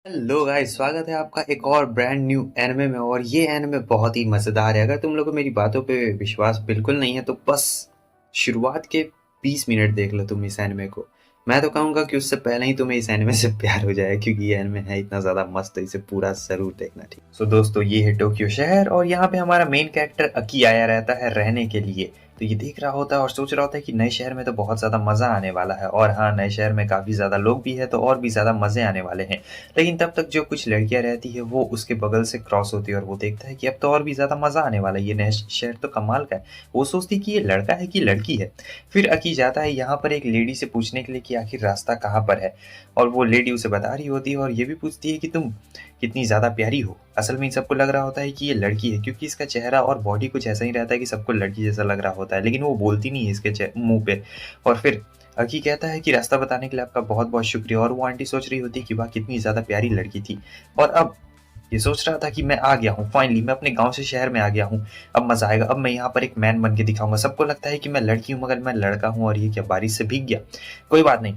Hello guys, स्वागत है आपका एक और ब्रांड न्यू एनिमे में। और ये एनिमे बहुत ही मज़ेदार है। अगर तुम लोगों को मेरी बातों पे विश्वास बिल्कुल नहीं है तो बस शुरुआत के 20 मिनट देख लो तुम इस एनिमे को। मैं तो कहूँगा कि उससे पहले ही तुम्हें इस एनिमे से प्यार हो जाए, क्योंकि ये एनिमे है इतना ज़्यादा मस्त, तो इसे पूरा ज़रूर देखना। ठीक सो दोस्तों, ये है टोक्यो शहर और यहाँ पे हमारा मेन कैरेक्टर अकी आया रहता है रहने के लिए। तो ये देख रहा होता है और सोच रहा होता है कि नए शहर में तो बहुत ज़्यादा मज़ा आने वाला है, और हाँ, नए शहर में काफ़ी ज़्यादा लोग भी है तो और भी ज़्यादा मज़े आने वाले हैं। लेकिन तब तक जो कुछ लड़कियां रहती है वो उसके बगल से क्रॉस होती है और वो देखता है कि अब तो और भी ज्यादा मजा आने वाला है, ये नया शहर तो कमाल का है। वो सोचती है कि ये लड़का है कि लड़की है। फिर अकी जाता है यहाँ पर एक लेडी से पूछने के लिए कि आखिर रास्ता कहाँ पर है, और वो लेडी उसे बता रही होती है और ये भी पूछती है कि तुम कितनी ज्यादा प्यारी हो। असल में इन सबको लग रहा होता है कि ये लड़की है, क्योंकि इसका चेहरा और बॉडी कुछ ऐसा ही रहता है कि सबको लड़की जैसा लग रहा होता है, लेकिन वो बोलती नहीं है इसके मुंह पे। और फिर अकी कहता है कि रास्ता बताने के लिए आपका बहुत बहुत शुक्रिया, और वो आंटी सोच रही होती है कि वाह कितनी ज़्यादा प्यारी लड़की थी। और अब ये सोच रहा था कि मैं आ गया हूँ, फाइनली मैं अपने गांव से शहर में आ गया हूँ। अब मजा आएगा, अब मैं यहाँ पर एक मैन बन के दिखाऊंगा। सबको लगता है कि मैं लड़की हूँ मगर मैं लड़का हूँ, और ये क्या बारिश से भीग गया। कोई बात नहीं,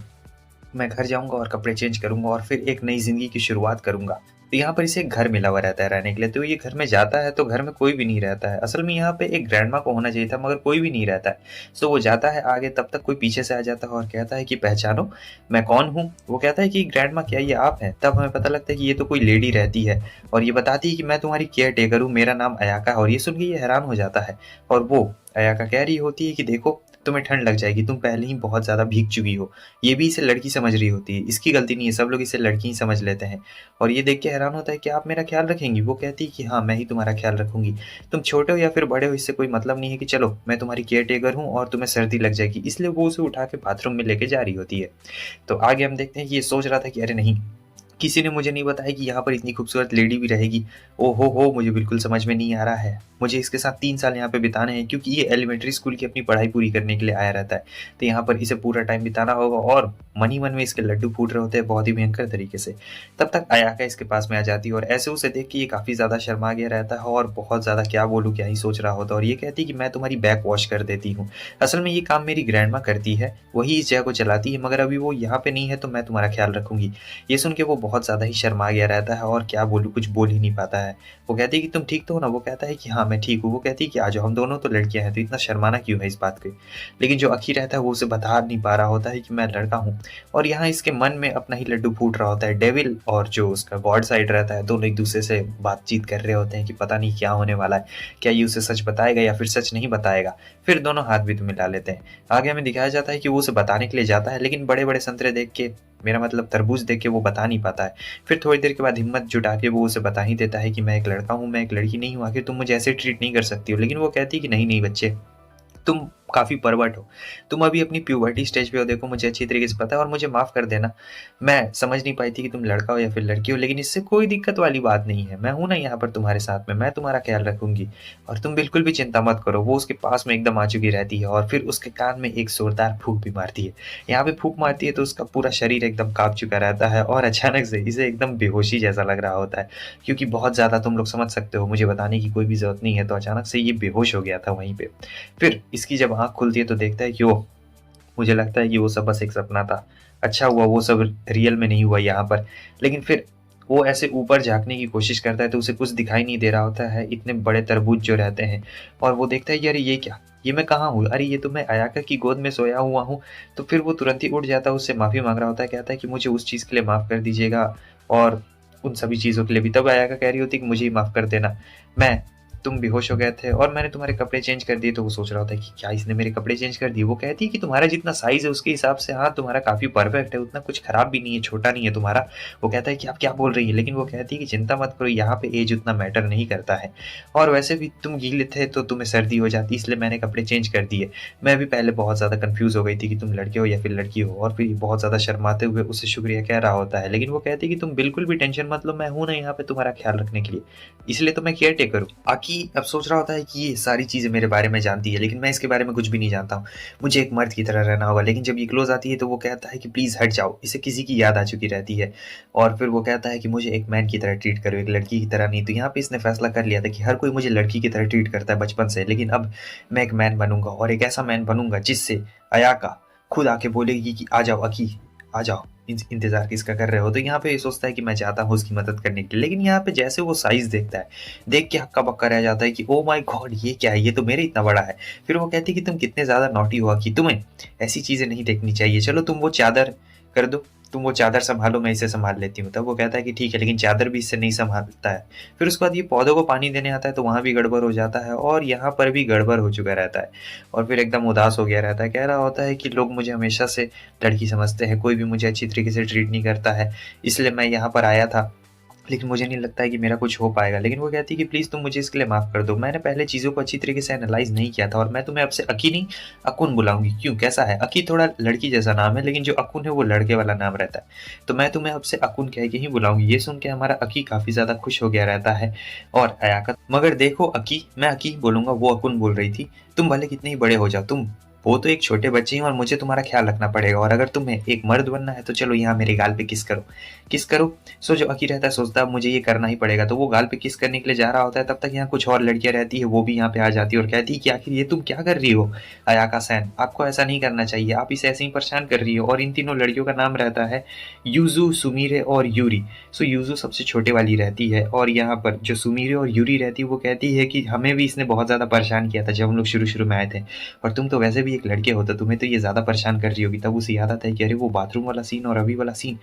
मैं घर जाऊँगा और कपड़े चेंज करूँगा और फिर एक नई ज़िंदगी की शुरुआत करूँगा। तो यहाँ पर इसे एक घर मिला हुआ रहता है रहने के लिए। तो ये घर में जाता है तो घर में कोई भी नहीं रहता है। असल में यहाँ पे एक ग्रैंडमा को होना चाहिए था मगर कोई भी नहीं रहता है। सो वो जाता है आगे, तब तक कोई पीछे से आ जाता है और कहता है कि पहचानो, मैं कौन हूँ। वो कहता है कि ग्रैंडमा क्या ये आप हैं। तब हमें पता लगता है कि ये तो कोई लेडी रहती है और ये बताती है कि मैं तुम्हारी केयर टेकर हूँ, मेरा नाम अयाका है। और ये सुन के ये हैरान हो जाता है। और वो अयाका कह रही होती है कि देखो, तुम्हें ठंड लग जाएगी, तुम पहले ही बहुत ज़्यादा भीग चुकी हो। ये भी इसे लड़की समझ रही होती है, इसकी गलती नहीं है, सब लोग इसे लड़की ही समझ लेते हैं। और ये देख के हैरान होता है कि आप मेरा ख्याल रखेंगी। वो कहती है कि हाँ, मैं ही तुम्हारा ख्याल रखूंगी। तुम छोटे हो या फिर बड़े हो, इससे कोई मतलब नहीं है, कि चलो मैं तुम्हारी केयर टेकर हूँ और तुम्हें सर्दी लग जाएगी। इसलिए वो उसे उठा के बाथरूम में लेके जा रही होती है। तो आगे हम देखते हैं कि ये सोच रहा था कि अरे नहीं, किसी ने मुझे नहीं बताया कि यहाँ पर इतनी खूबसूरत लेडी भी रहेगी। ओ हो, मुझे बिल्कुल समझ में नहीं आ रहा है। मुझे इसके साथ 3 साल यहाँ पे बिताने हैं, क्योंकि ये एलिमेंट्री स्कूल की अपनी पढ़ाई पूरी करने के लिए आया रहता है। तो यहाँ पर इसे पूरा टाइम बिताना होगा, और मन ही मन में इसके लड्डू फूट रहे होते हैं बहुत ही भयंकर तरीके से। तब तक अयाका इसके पास में आ जाती है और ऐसे उसे देख के ये काफ़ी ज़्यादा शर्मा गया रहता है और बहुत ज़्यादा क्या बोलूँ क्या ही सोच रहा होता है। और ये कहती है कि मैं तुम्हारी बैक वॉश कर देती हूँ। असल में ये काम मेरी ग्रैंडमा करती है, वही इस जगह को चलाती है, मगर अभी वो यहाँ पे नहीं है तो मैं तुम्हारा ख्याल रखूंगी। ये सुन के वो बहुत ज़्यादा ही शर्मा गया रहता है और क्या बोलूँ, कुछ बोल ही नहीं पाता है। वो कहती है कि तुम ठीक तो हो ना। वो कहता है कि हाँ मैं ठीक हूँ। वो कहती है कि आ जाओ, हम दोनों तो लड़कियां हैं, तो इतना शर्माना क्यों है इस बात के। लेकिन जो अखी रहता है वो उसे बता नहीं पा रहा होता है कि मैं लड़का हूँ। और यहाँ इसके मन में अपना ही लड्डू फूट रहा होता है। डेविल और जो उसका गॉड साइड रहता है, दोनों एक दूसरे से बातचीत कर रहे होते हैं कि पता नहीं क्या होने वाला है, क्या ये उसे सच बताएगा या फिर सच नहीं बताएगा। फिर दोनों हाथ भी तो मिला लेते हैं। आगे हमें दिखाया जाता है कि वो उसे बताने के लिए जाता है, लेकिन बड़े बड़े संतरे देख के, मेरा मतलब तरबूज देख के, वो बता नहीं पाता है। फिर थोड़ी देर के बाद हिम्मत जुटा के वो उसे बता ही देता है कि मैं एक लड़का हूँ, मैं एक लड़की नहीं हूँ, आखिर तुम मुझे ऐसे ट्रीट नहीं कर सकती हो। लेकिन वो कहती है कि नहीं नहीं बच्चे, तुम काफ़ी परवर्ट हो, तुम अभी अपनी प्यूबर्टी स्टेज पे हो। देखो, मुझे अच्छी तरीके से पता है और मुझे माफ़ कर देना, मैं समझ नहीं पाई थी कि तुम लड़का हो या फिर लड़की हो, लेकिन इससे कोई दिक्कत वाली बात नहीं है। मैं हूँ ना यहाँ पर तुम्हारे साथ में, मैं तुम्हारा ख्याल रखूंगी और तुम बिल्कुल भी चिंता मत करो। वो उसके पास में एकदम आ चुकी रहती है और फिर उसके कान में एक जोरदार फूंक भी मारती है। यहाँ पे फूंक मारती है तो उसका पूरा शरीर एकदम काँप चुका रहता है और अचानक से इसे एकदम बेहोशी जैसा लग रहा होता है, क्योंकि बहुत ज़्यादा, तुम लोग समझ सकते हो, मुझे बताने की कोई भी ज़रूरत नहीं है, तो अचानक से ये बेहोश हो गया था वहीं पे। फिर इसकी जब आँख खुलती है तो देखता है कि ओह, मुझे लगता है कि वो सब बस एक सपना था। अच्छा हुआ वो सब रियल में नहीं हुआ यहाँ पर। लेकिन फिर वो ऐसे ऊपर झाँकने की कोशिश करता है तो उसे कुछ दिखाई नहीं दे रहा होता है, इतने बड़े तरबूज जो रहते हैं। और वो देखता है कि अरे ये क्या? ये मैं कहाँ हूँ? अरे ये तो मैं अयाका की गोद में सोया हुआ हूँ। तो फिर वो तुरंत ही उठ जाता है, उससे माफ़ी माँग रहा होता है, कहता है कि मुझे उस चीज़ के लिए माफ़ कर दीजिएगा और उन सभी चीज़ों के लिए भी। तब अयाका कह रही होती है कि मुझे ही माफ़ कर देना। मैं तुम बेहोश हो गए थे और मैंने तुम्हारे कपड़े चेंज कर दिए। तो वो सोच रहा होता है कि क्या इसने मेरे कपड़े चेंज कर दिए। वो कहती है कि तुम्हारा जितना साइज़ है उसके हिसाब से हाँ, तुम्हारा काफ़ी परफेक्ट है, उतना कुछ खराब भी नहीं है, छोटा नहीं है तुम्हारा। वो कहता है कि आप क्या बोल रही है, लेकिन वो कहती है कि चिंता मत करो, यहाँ पे एज उतना मैटर नहीं करता है, और वैसे भी तुम गीले थे तो तुम्हें सर्दी हो जाती, इसलिए मैंने कपड़े चेंज कर दिए। मैं भी पहले बहुत ज़्यादा कन्फ्यूज़ हो गई थी कि तुम लड़के हो या फिर लड़की हो। और फिर बहुत ज़्यादा शर्माते हुए उससे शुक्रिया कह रहा होता है, लेकिन वो कहती है कि तुम बिल्कुल भी टेंशन मत लो, मैं हूँ ना यहाँ पे तुम्हारा ख्याल रखने के लिए, इसलिए तो मैं केयर टेकर हूँ। आकी अब सोच रहा होता है कि ये सारी चीज़ें मेरे बारे में जानती है, लेकिन मैं इसके बारे में कुछ भी नहीं जानता हूँ। मुझे एक मर्द की तरह रहना होगा। लेकिन जब ये क्लोज आती है तो वो कहता है कि प्लीज़ हट जाओ, इसे किसी की याद आ चुकी रहती है। और फिर वो कहता है कि मुझे एक मैन की तरह ट्रीट करो, एक लड़की की तरह नहीं। तो यहाँ पे इसने फैसला कर लिया था कि हर कोई मुझे लड़की की तरह ट्रीट करता है बचपन से, लेकिन अब मैं एक मैन बनूंगा, और एक ऐसा मैन बनूंगा जिससे अयाका खुद आके बोलेगी कि आ जाओ अकी, आ जाओ। इंतज़ार किसका कर रहे हो? तो यहाँ पे ये सोचता है कि मैं चाहता हूँ उसकी मदद करने के लिए। लेकिन यहाँ पे जैसे वो साइज़ देखता है, देख के हक्का-बक्का रह जाता है कि ओह माय गॉड! ये क्या है? ये तो मेरे इतना बड़ा है। फिर वो कहती है कि तुम कितने ज़्यादा नॉटी हो कि तुम्हें ऐसी चीज़ें नहीं देखनी चाहिए। चलो तुम वो चादर कर दो, तुम वो चादर सँभालो, मैं इसे सँभाल लेती हूँ। तब वो कहता है कि ठीक है, लेकिन चादर भी इससे नहीं सँभालता है। फिर उसके बाद ये पौधों को पानी देने आता है, तो वहाँ भी गड़बड़ हो जाता है और यहाँ पर भी गड़बड़ हो चुका रहता है। और फिर एकदम उदास हो गया रहता है, कह रहा होता है कि लोग मुझे हमेशा से लड़की समझते हैं, कोई भी मुझे अच्छी तरीके से ट्रीट नहीं करता है, इसलिए मैं यहाँ पर आया था। लेकिन मुझे नहीं लगता है कि मेरा कुछ हो पाएगा। लेकिन वो कहती है कि प्लीज़ तुम मुझे इसके लिए माफ़ कर दो। मैंने पहले चीज़ों को अच्छी तरीके से एनालाइज़ नहीं किया था और मैं तुम्हें अब से अकी नहीं, अकुन बुलाऊँगी। क्यों, कैसा है? अकी थोड़ा लड़की जैसा नाम है, लेकिन जो अकुन है वो लड़के वाला नाम रहता है। तो मैं तुम्हें अब से अकुन कह के ही बुलाऊँगी। ये सुन के हमारा अकी काफ़ी ज़्यादा खुश हो गया रहता है और अयाका, मगर देखो अकी, मैं अकी ही बोलूँगा, वो अकुन बोल रही थी। तुम भले कितने ही बड़े हो जाओ, तुम वो तो एक छोटे बच्चे हैं और मुझे तुम्हारा ख़्याल रखना पड़ेगा और अगर तुम्हें एक मर्द बनना है तो चलो यहाँ मेरे गाल पे किस करो। किस करो। सो जो अकी रहता है सोचता है मुझे ये करना ही पड़ेगा, तो वो गाल पे किस करने के लिए जा रहा होता है। तब तक यहाँ कुछ और लड़कियां रहती है, वो भी यहाँ पे आ जाती है और कहती है कि आखिर ये तुम क्या कर रही हो अयाका सैन, आपको ऐसा नहीं करना चाहिए, आप इसे ऐसे ही परेशान कर रही हो। और इन तीनों लड़कियों का नाम रहता है यूजू, सुमीरे और यूरी। सो यूजू सबसे छोटे वाली रहती है और यहाँ पर जो सुमीरे और यूरी रहती है वो कहती है कि हमें भी इसने बहुत ज़्यादा परेशान किया था जब हम लोग शुरू शुरू में आए थे, और तुम तो वैसे भी एक लड़के हो तो तुम्हें तो ये ज़्यादा परेशान कर रही होगी। तब उसे याद आता है कि अरे वो बाथरूम वाला सीन और अभी वाला सीन,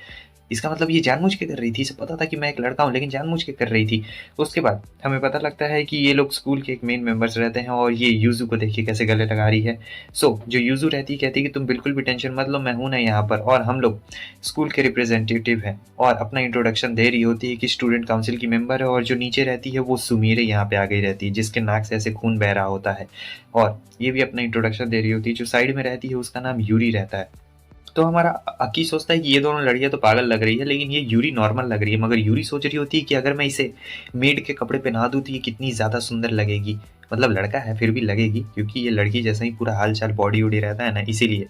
इसका मतलब ये जानबूझ के कर रही थी। इसे पता था कि मैं एक लड़का हूँ लेकिन जानबूझ के कर रही थी। उसके बाद हमें पता लगता है कि ये लोग स्कूल के एक मेन मेंबर्स रहते हैं और ये यूजू को देखिए कैसे गले लगा रही है। सो जो यूजू रहती है कहती है कि तुम बिल्कुल भी टेंशन मत लो, मैं हूँ ना यहाँ पर, और हम लोग स्कूल के रिप्रेजेंटेटिव हैं। और अपना इंट्रोडक्शन दे रही होती है कि स्टूडेंट काउंसिल की मेंबर है, और जो नीचे रहती है वो सुमीरे यहाँ पे आ गई रहती है जिसके नाक से ऐसे खून बह रहा होता है, और ये भी अपना इंट्रोडक्शन दे रही होती है। जो साइड में रहती है उसका नाम यूरी रहता है। तो हमारा अकी सोचता है कि ये दोनों लड़कियां तो पागल लग रही है लेकिन ये यूरी नॉर्मल लग रही है, मगर यूरी सोच रही होती है कि अगर मैं इसे मेड के कपड़े पहना दूं तो ये कितनी ज़्यादा सुंदर लगेगी। मतलब लड़का है फिर भी लगेगी, क्योंकि ये लड़की जैसा ही पूरा हाल चाल बॉडी वॉडी रहता है ना, इसीलिए।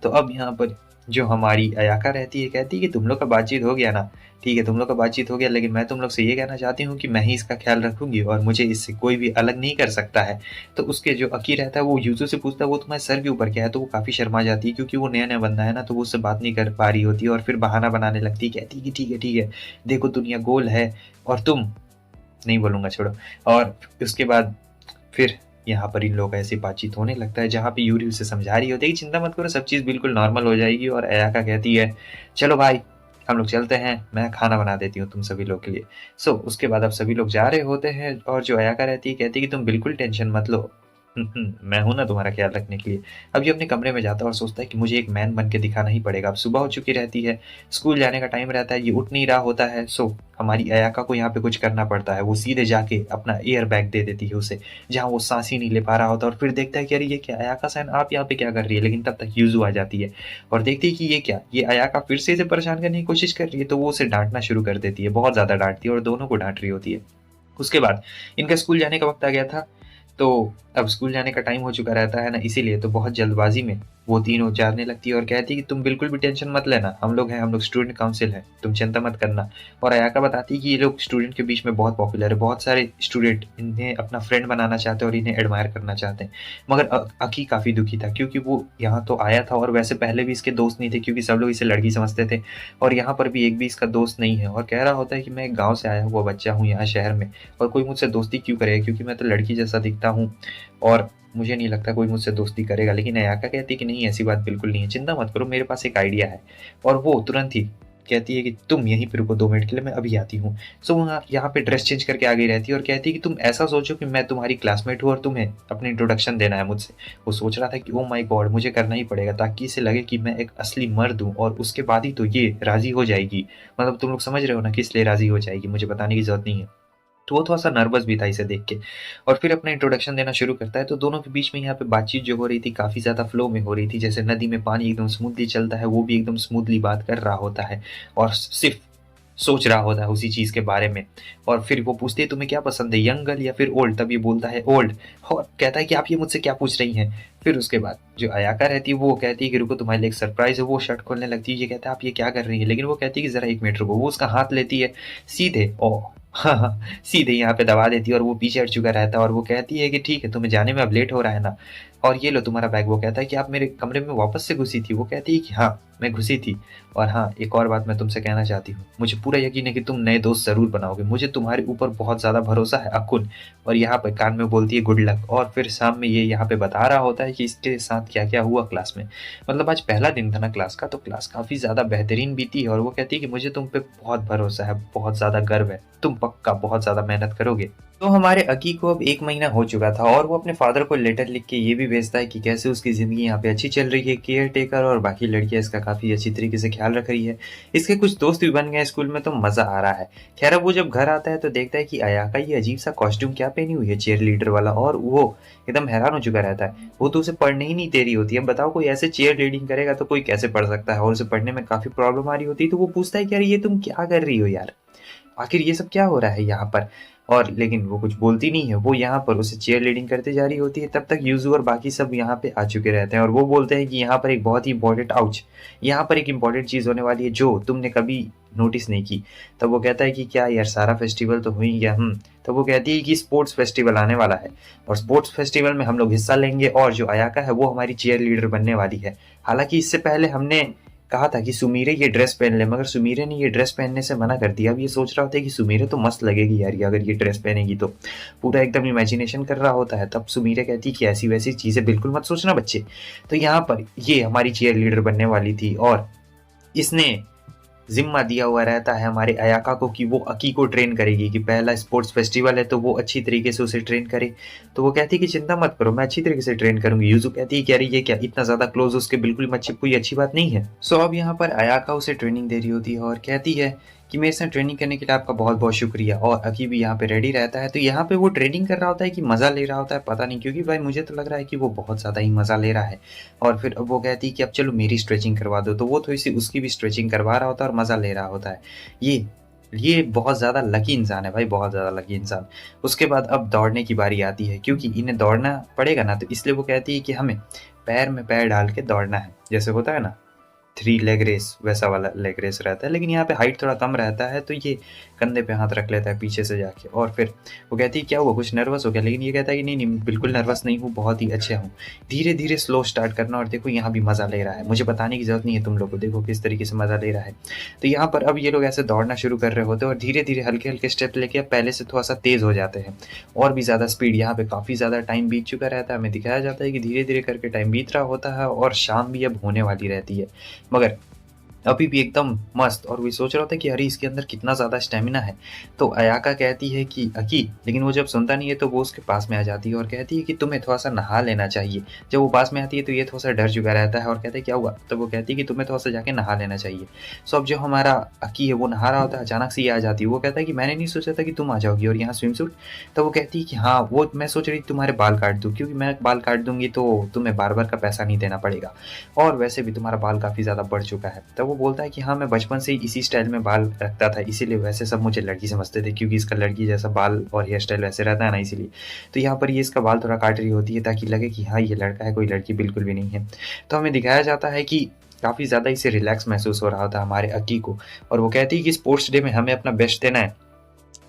तो अब यहाँ पर जो हमारी अयाका रहती है कहती है कि तुम लोग का बातचीत हो गया ना, ठीक है तुम लोग का बातचीत हो गया, लेकिन मैं तुम लोग से ये कहना चाहती हूँ कि मैं ही इसका ख्याल रखूंगी और मुझे इससे कोई भी अलग नहीं कर सकता है। तो उसके जो अकी रहता है वो यूजू से पूछता है वो तुम्हारे सर के ऊपर क्या है, तो वो काफ़ी शर्मा जाती है क्योंकि वो नया नया बंदा है ना, तो वो उससे बात नहीं कर पा रही होती है और फिर बहाना बनाने लगती है, कहती है कि ठीक है देखो दुनिया गोल है और तुम, नहीं बोलूँगा छोड़ो। और उसके बाद फिर यहाँ पर इन लोगों का ऐसी बातचीत होने लगता है जहाँ पे यूरी उसे समझा रही होती है कि चिंता मत करो सब चीज़ बिल्कुल नॉर्मल हो जाएगी, और अयाका कहती है चलो भाई हम लोग चलते हैं, मैं खाना बना देती हूँ तुम सभी लोग के लिए। सो उसके बाद अब सभी लोग जा रहे होते हैं और जो अयाका रहती है कहती है कि तुम बिल्कुल टेंशन मत लो, मैं हूँ ना तुम्हारा ख्याल रखने के लिए। अब ये अपने कमरे में जाता है और सोचता है कि मुझे एक मैन बन के दिखाना ही पड़ेगा। अब सुबह हो चुकी रहती है, स्कूल जाने का टाइम रहता है, ये उठ नहीं रहा होता है। सो हमारी अयाका को यहाँ पे कुछ करना पड़ता है, वो सीधे जाके अपना एयर बैग दे देती है उसे जहाँ वो सांस ही नहीं ले पा रहा होता, और फिर देखता है कि अरे ये क्या अयाका सैन आप यहाँ पे क्या कर रही है। लेकिन तब तक यूजू आ जाती है और देखती है कि ये क्या, ये अयाका फिर से इसे परेशान करने की कोशिश कर रही है, तो वो उसे डांटना शुरू कर देती है, बहुत ज़्यादा डांटती है और दोनों को डांट रही होती है। उसके बाद इनका स्कूल जाने का वक्त आ गया था, तो अब स्कूल जाने का टाइम हो चुका रहता है ना, इसीलिए तो बहुत जल्दबाजी में वो तीनों जाने लगती है और कहती है कि तुम बिल्कुल भी टेंशन मत लेना, हम लोग हैं, हम लोग स्टूडेंट काउंसिल हैं, तुम चिंता मत करना। और अयाका बताती है कि ये लोग स्टूडेंट के बीच में बहुत पॉपुलर है, बहुत सारे स्टूडेंट इन्हें अपना फ्रेंड बनाना चाहते हैं और इन्हें एडमायर करना चाहते हैं। मगर अकी काफ़ी दुखी था क्योंकि वो यहाँ तो आया था और वैसे पहले भी इसके दोस्त नहीं थे क्योंकि सब लोग इसे लड़की समझते थे, और यहाँ पर भी एक भी इसका दोस्त नहीं है। और कह रहा होता है कि मैं एक गाँव से आया हुआ बच्चा हूँ यहाँ शहर में, और कोई मुझसे दोस्ती क्यों करेगा क्योंकि मैं तो लड़की जैसा दिखता हूँ और मुझे नहीं लगता कोई मुझसे दोस्ती करेगा। लेकिन अयाका कहती है कि नहीं ऐसी बात बिल्कुल नहीं है, चिंता मत करो, मेरे पास एक आइडिया है। और वो तुरंत ही कहती है कि तुम यहीं पे रुको 2 मिनट के लिए, मैं अभी आती हूँ। सो वो यहाँ पे ड्रेस चेंज करके आ गई रहती है और कहती है कि तुम ऐसा सोचो कि मैं तुम्हारी क्लासमेट हूँ और तुम्हें अपनी इंट्रोडक्शन देना है मुझसे। वो सोच रहा था कि ओ माई गॉड मुझे करना ही पड़ेगा ताकि इसे लगे कि मैं एक असली मर्द हूँ, और उसके बाद ही तो ये राजी हो जाएगी। मतलब तुम लोग समझ रहे हो ना किस लिए राजी हो जाएगी, मुझे बताने की जरूरत नहीं है। तो वो थोड़ा-सा नर्वस भी था इसे देख के, और फिर अपना इंट्रोडक्शन देना शुरू करता है। तो दोनों के बीच में यहाँ पे बातचीत जो हो रही थी काफ़ी ज़्यादा फ्लो में हो रही थी, जैसे नदी में पानी एकदम स्मूथली चलता है, वो भी एकदम स्मूथली बात कर रहा होता है और सिर्फ़ सोच रहा होता है उसी चीज़ के बारे में। और फिर वो पूछती है तुम्हें क्या पसंद है, यंग गर्ल या फिर ओल्ड? तब ये बोलता है ओल्ड, और कहता है कि आप ये मुझसे क्या पूछ रही हैं? फिर उसके बाद जो अयाका रहती है वो कहती है कि रुको तुम्हारे लिए एक सरप्राइज़ है, वो शर्ट खोलने लगती है। ये कहता है आप ये क्या कर रही हैं? लेकिन वो कहती है कि ज़रा 1 मिनट रुको। वो उसका हाथ लेती है सीधे, ओह! हाँ, सीधे यहाँ पे दबा देती है और वो पीछे हट चुका रहता है और वो कहती है कि ठीक है तुम्हें जाने में अब लेट हो रहा है ना, और ये लो तुम्हारा बैग। वो कहता है कि आप मेरे कमरे में वापस से घुसी थी? वो कहती है कि हाँ, मैं घुसी थी। और हाँ, एक और बात मैं तुमसे कहना चाहती हूँ, मुझे पूरा यकीन है कि तुम नए दोस्त ज़रूर बनाओगे, मुझे तुम्हारे ऊपर बहुत ज़्यादा भरोसा है अकुन। और यहाँ पे कान में बोलती है गुड लक। और फिर शाम में ये यहाँ पे बता रहा होता है कि इसके साथ क्या-क्या हुआ क्लास में। मतलब आज पहला दिन था ना क्लास का, तो क्लास काफ़ी ज़्यादा बेहतरीन बीती है। और वो कहती है कि मुझे तुम पे बहुत भरोसा है, बहुत ज़्यादा गर्व है, तुम पक्का बहुत ज़्यादा मेहनत करोगे। तो हमारे अकी को अब 1 महीना हो चुका था और वो अपने फादर को लेटर लिख के ये भी भेजता है कि कैसे उसकी ज़िंदगी यहाँ पे अच्छी चल रही है, केयर टेकर और बाकी लड़कियाँ इसका काफ़ी अच्छी तरीके से ख्याल रख रही है। इसके कुछ दोस्त भी बन गए हैं स्कूल में, तो मज़ा आ रहा है। खैर अब वो जब घर आता है तो देखता है कि अयाका ये अजीब सा कॉस्ट्यूम क्या पहनी हुई है, चीयर लीडर वाला, और वो एकदम हैरान हो चुका रहता है। वो तो उसे पढ़ने ही नहीं दे रही होती है। अब बताओ कोई ऐसे चीयर लीडिंग करेगा तो कोई कैसे पढ़ सकता है, और उसे पढ़ने में काफ़ी प्रॉब्लम आ रही होती है। तो वो पूछता है कि यार ये तुम क्या कर रही हो यार, आखिर ये सब क्या हो रहा है यहाँ पर। और लेकिन वो कुछ बोलती नहीं है, वो यहाँ पर उसे चीयर लीडिंग करते जा रही होती है। तब तक यूजू और बाकी सब यहाँ पे आ चुके रहते हैं और वो बोलते हैं कि यहाँ पर एक बहुत ही इंपॉर्टेंट यहाँ पर एक इंपॉर्टेंट चीज़ होने वाली है जो तुमने कभी नोटिस नहीं की। तब वो कहता है कि क्या यार, सारा फेस्टिवल तो हो ही गया। तब वो कहती है कि स्पोर्ट्स फेस्टिवल आने वाला है और स्पोर्ट्स फेस्टिवल में हम लोग हिस्सा लेंगे और जो अयाका है वो हमारी चीयर लीडर बनने वाली है। हालांकि इससे पहले हमने कहा था कि सुमीरे ये ड्रेस पहन ले, मगर सुमीरे ने ये ड्रेस पहनने से मना कर दिया। अब ये सोच रहा होता है कि सुमीरे तो मस्त लगेगी यार, ये अगर ये ड्रेस पहनेगी तो। पूरा एकदम इमेजिनेशन कर रहा होता है। तब सुमीरे कहती है कि ऐसी वैसी चीज़ें बिल्कुल मत सोचना बच्चे। तो यहाँ पर ये हमारी चीयर लीडर बनने वाली थी और इसने ज़िम्मा दिया हुआ रहता है हमारे अयाका को कि वो अकी को ट्रेन करेगी, कि पहला स्पोर्ट्स फेस्टिवल है तो वो अच्छी तरीके से उसे ट्रेन करे। तो वो कहती है कि चिंता मत करो, मैं अच्छी तरीके से ट्रेन करूंगी। यूजू कहती है कि अरे ये क्या, इतना ज़्यादा क्लोज उसके बिल्कुल मत चिपको, कोई अच्छी बात नहीं है। सो अब यहाँ पर अयाका उसे ट्रेनिंग दे रही होती है और कहती है कि मेरे साथ ट्रेनिंग करने के लिए आपका बहुत बहुत शुक्रिया। और अकी भी यहाँ पे रेडी रहता है। तो यहाँ पे वो ट्रेनिंग कर रहा होता है कि मज़ा ले रहा होता है, पता नहीं, क्योंकि भाई मुझे तो लग रहा है कि वो बहुत ज़्यादा ही मज़ा ले रहा है। और फिर अब वो कहती है कि अब चलो मेरी स्ट्रेचिंग करवा दो, तो वो थोड़ी सी उसकी भी स्ट्रेचिंग करवा रहा होता है और मज़ा ले रहा होता है। ये बहुत ज़्यादा लकी इंसान है भाई, बहुत ज़्यादा लकी इंसान। उसके बाद अब दौड़ने की बारी आती है, क्योंकि इन्हें दौड़ना पड़ेगा ना, तो इसलिए वो कहती है कि हमें पैर में पैर डाल के दौड़ना है, जैसे होता है ना 3 लेग रेस, वैसा वाला लेग रेस रहता है। लेकिन यहाँ पे हाइट थोड़ा कम रहता है, तो ये कंधे पे हाथ रख लेता है पीछे से जाके। और फिर वो कहती है क्या हुआ, कुछ नर्वस हो गया? लेकिन ये कहता है कि नहीं नहीं, बिल्कुल नर्वस नहीं हूँ, बहुत ही अच्छा हूँ। धीरे धीरे स्लो स्टार्ट करना, और देखो यहाँ भी मज़ा ले रहा है, मुझे बताने की ज़रूरत नहीं है तुम लोग को, देखो किस तरीके से मज़ा ले रहा है। तो यहाँ पर अब ये लोग ऐसे दौड़ना शुरू कर रहे होते हैं और धीरे धीरे हल्के हल्के स्टेप लेके अब पहले से थोड़ा सा तेज़ हो जाते हैं और भी ज़्यादा स्पीड। यहाँ पे काफ़ी ज़्यादा टाइम बीत चुका रहता है, हमें दिखाया जाता है कि धीरे धीरे करके टाइम बीत रहा होता है और शाम भी अब होने वाली रहती है। मगर अभी भी एकदम मस्त, और वो सोच रहा था कि अरे इसके अंदर कितना ज़्यादा स्टेमिना है। तो अयाका कहती है कि अकी, लेकिन वो जब सुनता नहीं है तो वो उसके पास में आ जाती है और कहती है कि तुम्हें थोड़ा सा नहा लेना चाहिए। जब वो पास में आती है तो ये थोड़ा सा डर चुका रहता है और कहता है क्या हुआ? तो वो कहती है कि तुम्हें थोड़ा सा जाके नहा लेना चाहिए। सो अब जो हमारा अकी है वो नहा रहा होता है, अचानक से ये आ जाती है। वो कहता है कि मैंने नहीं सोचा था कि तुम आ जाओगी और यहाँ स्विम सूट। तो वो कहती है कि हाँ, वो मैं सोच रही थी तुम्हारे बाल काट दूँ, क्योंकि मैं बाल काट दूंगी तो तुम्हें बार बार का पैसा नहीं देना पड़ेगा, और वैसे भी तुम्हारा बाल काफ़ी ज़्यादा बढ़ चुका है। तो वो बोलता है कि हाँ, मैं बचपन से ही इसी स्टाइल में बाल रखता था, इसीलिए वैसे सब मुझे लड़की समझते थे, क्योंकि इसका लड़की जैसा बाल और हेयर स्टाइल वैसे रहता है ना, इसीलिए। तो यहाँ पर ये इसका बाल थोड़ा काट रही होती है ताकि लगे कि हाँ ये लड़का है, कोई लड़की बिल्कुल भी नहीं है। तो हमें दिखाया जाता है कि काफ़ी ज़्यादा इसे रिलैक्स महसूस हो रहा होता है हमारे अकी को, और वो कहती है कि स्पोर्ट्स डे में हमें अपना बेस्ट देना है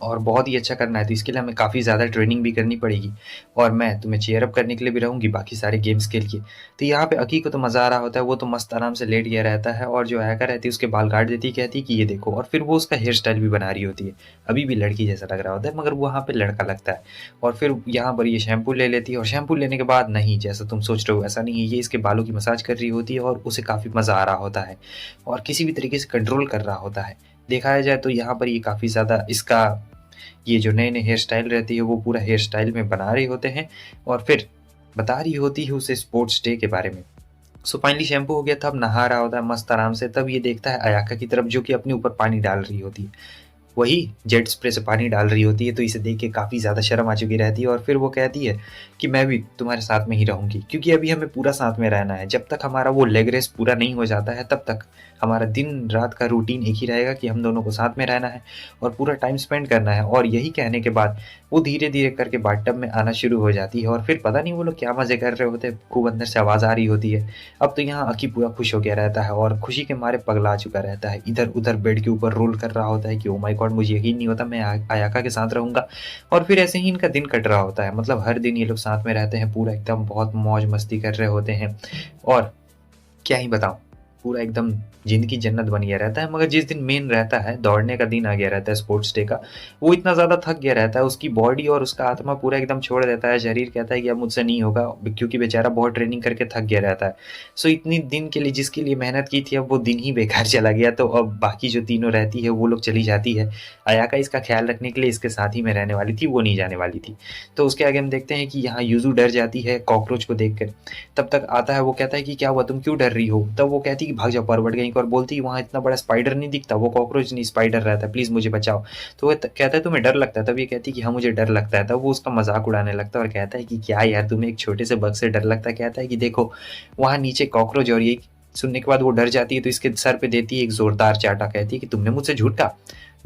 और बहुत ही अच्छा करना है, तो इसके लिए हमें काफ़ी ज़्यादा ट्रेनिंग भी करनी पड़ेगी और मैं तुम्हें चीयर अप करने के लिए भी रहूँगी बाकी सारे गेम्स के लिए। तो यहाँ पे अकी को तो मज़ा आ रहा होता है, वो तो मस्त आराम से लेट गया रहता है और जो हैकर रहती है उसके बाल काट देती है, कहती है कि ये देखो, और फिर वो उसका हेयर स्टाइल भी बना रही होती है। अभी भी लड़की जैसा लग रहा होता है मगर वहाँ पे लड़का लगता है। और फिर यहाँ पर ये शैम्पू ले लेती है और शैम्पू लेने के बाद नहीं, जैसा तुम सोच रहे हो ऐसा नहीं है, ये इसके बालों की मसाज कर रही होती है और उसे काफ़ी मज़ा आ रहा होता है और किसी भी तरीके से कंट्रोल कर रहा होता है। देखा जाए तो यहाँ पर ये काफ़ी ज़्यादा इसका ये जो नए नए हेयर स्टाइल रहती है वो पूरा हेयर स्टाइल में बना रहे होते हैं और फिर बता रही होती है उसे स्पोर्ट्स डे के बारे में। सो फाइनली शैम्पू हो गया था, अब नहा रहा होता है मस्त आराम से। तब ये देखता है अयाका की तरफ जो कि अपने ऊपर पानी डाल रही होती है, वही जेट स्प्रे से पानी डाल रही होती है। तो इसे देख के काफ़ी ज़्यादा शर्म आ चुकी रहती है और फिर वो कहती है कि मैं भी तुम्हारे साथ में ही रहूँगी, क्योंकि अभी हमें पूरा साथ में रहना है। जब तक हमारा वो लेग रेस पूरा नहीं हो जाता है तब तक हमारा दिन रात का रूटीन एक ही रहेगा कि हम दोनों को साथ में रहना है और पूरा टाइम स्पेंड करना है। और यही कहने के बाद वो धीरे धीरे करके बाथटब में आना शुरू हो जाती है और फिर पता नहीं वो लोग क्या मज़े कर रहे होते हैं, खूब अंदर से आवाज़ आ रही होती है। अब तो यहाँ अकी पूरा खुश हो गया रहता है और खुशी के मारे पगला चुका रहता है, इधर उधर बेड के ऊपर रोल कर रहा होता है कि ओ माय गॉड गॉड मुझे यकीन नहीं होता मैं अयाका के साथ रहूँगा। और फिर ऐसे ही इनका दिन कट रहा होता है, मतलब हर दिन ये लोग साथ में रहते हैं, पूरा एकदम बहुत मौज मस्ती कर रहे होते हैं। और क्या ही बताऊँ, पूरा एकदम ज़िंदगी जन्नत बन गया रहता है। मगर जिस दिन मेन रहता है, दौड़ने का दिन आ गया रहता है स्पोर्ट्स डे का, वो इतना ज़्यादा थक गया रहता है, उसकी बॉडी और उसका आत्मा पूरा एकदम छोड़ देता है। शरीर कहता है कि अब मुझसे नहीं होगा, क्योंकि बेचारा बहुत ट्रेनिंग करके थक गया रहता है। सो इतनी दिन के लिए जिसके लिए मेहनत की थी, अब वो दिन ही बेकार चला गया। तो अब बाकी जो तीनों रहती है, वो लोग चली जाती है। अयाका इसका ख़्याल रखने के लिए इसके साथ ही में रहने वाली थी, वो नहीं जाने वाली थी। तो उसके आगे हम देखते हैं कि यहाँ यूज़ू डर जाती है कॉकरोच को देखकर। तब तक आता है, वो कहता है कि क्या हुआ, तुम क्यों डर रही हो? तब वो कहती है कि भाग जाओ परवट गई, और बोलती है वहाँ इतना बड़ा स्पाइडर नहीं दिखता, वो कॉकरोच नहीं स्पाइडर रहता है, प्लीज़ मुझे बचाओ। तो वो कहता है तुम्हें डर लगता है? तब ये कहती है कि हाँ मुझे डर लगता है। तब वो उसका मजाक उड़ाने लगता है और कहता है कि क्या यार तुम्हें एक छोटे से बग से डर लगता है? कहता है कि देखो वहाँ नीचे कॉकरोच। और ये सुनने के बाद वो डर जाती है, तो इसके सर पे देती है एक जोरदार चाटा, कहती है कि तुमने मुझसे झूठ कहा,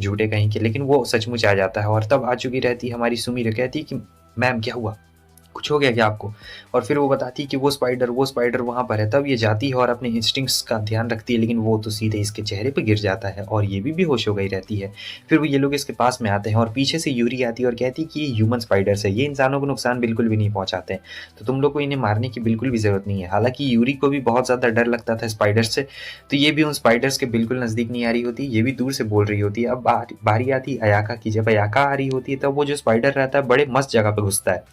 झूठे कहीं के। लेकिन वो सचमुच आ जाता है। और तब आ चुकी रहती है हमारी सुमीर, कहती है कि मैम क्या हुआ, कुछ हो गया क्या आपको? और फिर वो बताती है कि वो स्पाइडर वहाँ पर है। तब ये जाती है और अपने इंस्टिंक्ट्स का ध्यान रखती है, लेकिन वो तो सीधे इसके चेहरे पे गिर जाता है और ये भी बेहोश हो गई रहती है। फिर वो ये लोग इसके पास में आते हैं और पीछे से यूरी आती है और कहती है कि ये ह्यूमन स्पाइडर्स है, ये इंसानों को नुकसान बिल्कुल भी नहीं पहुंचाते हैं, तो तुम लोग को इन्हें मारने की बिल्कुल भी ज़रूरत नहीं है। हालांकि यूरी को भी बहुत ज़्यादा डर लगता था स्पाइडर्स से, तो ये भी उन स्पाइडर्स के बिल्कुल नज़दीक नहीं आ रही होती, ये भी दूर से बोल रही होती है। अब बारी आती है अयाका की। जब अयाका आ रही होती है तब वो जो स्पाइडर रहता है बड़े मस्त जगह पे घुसता है,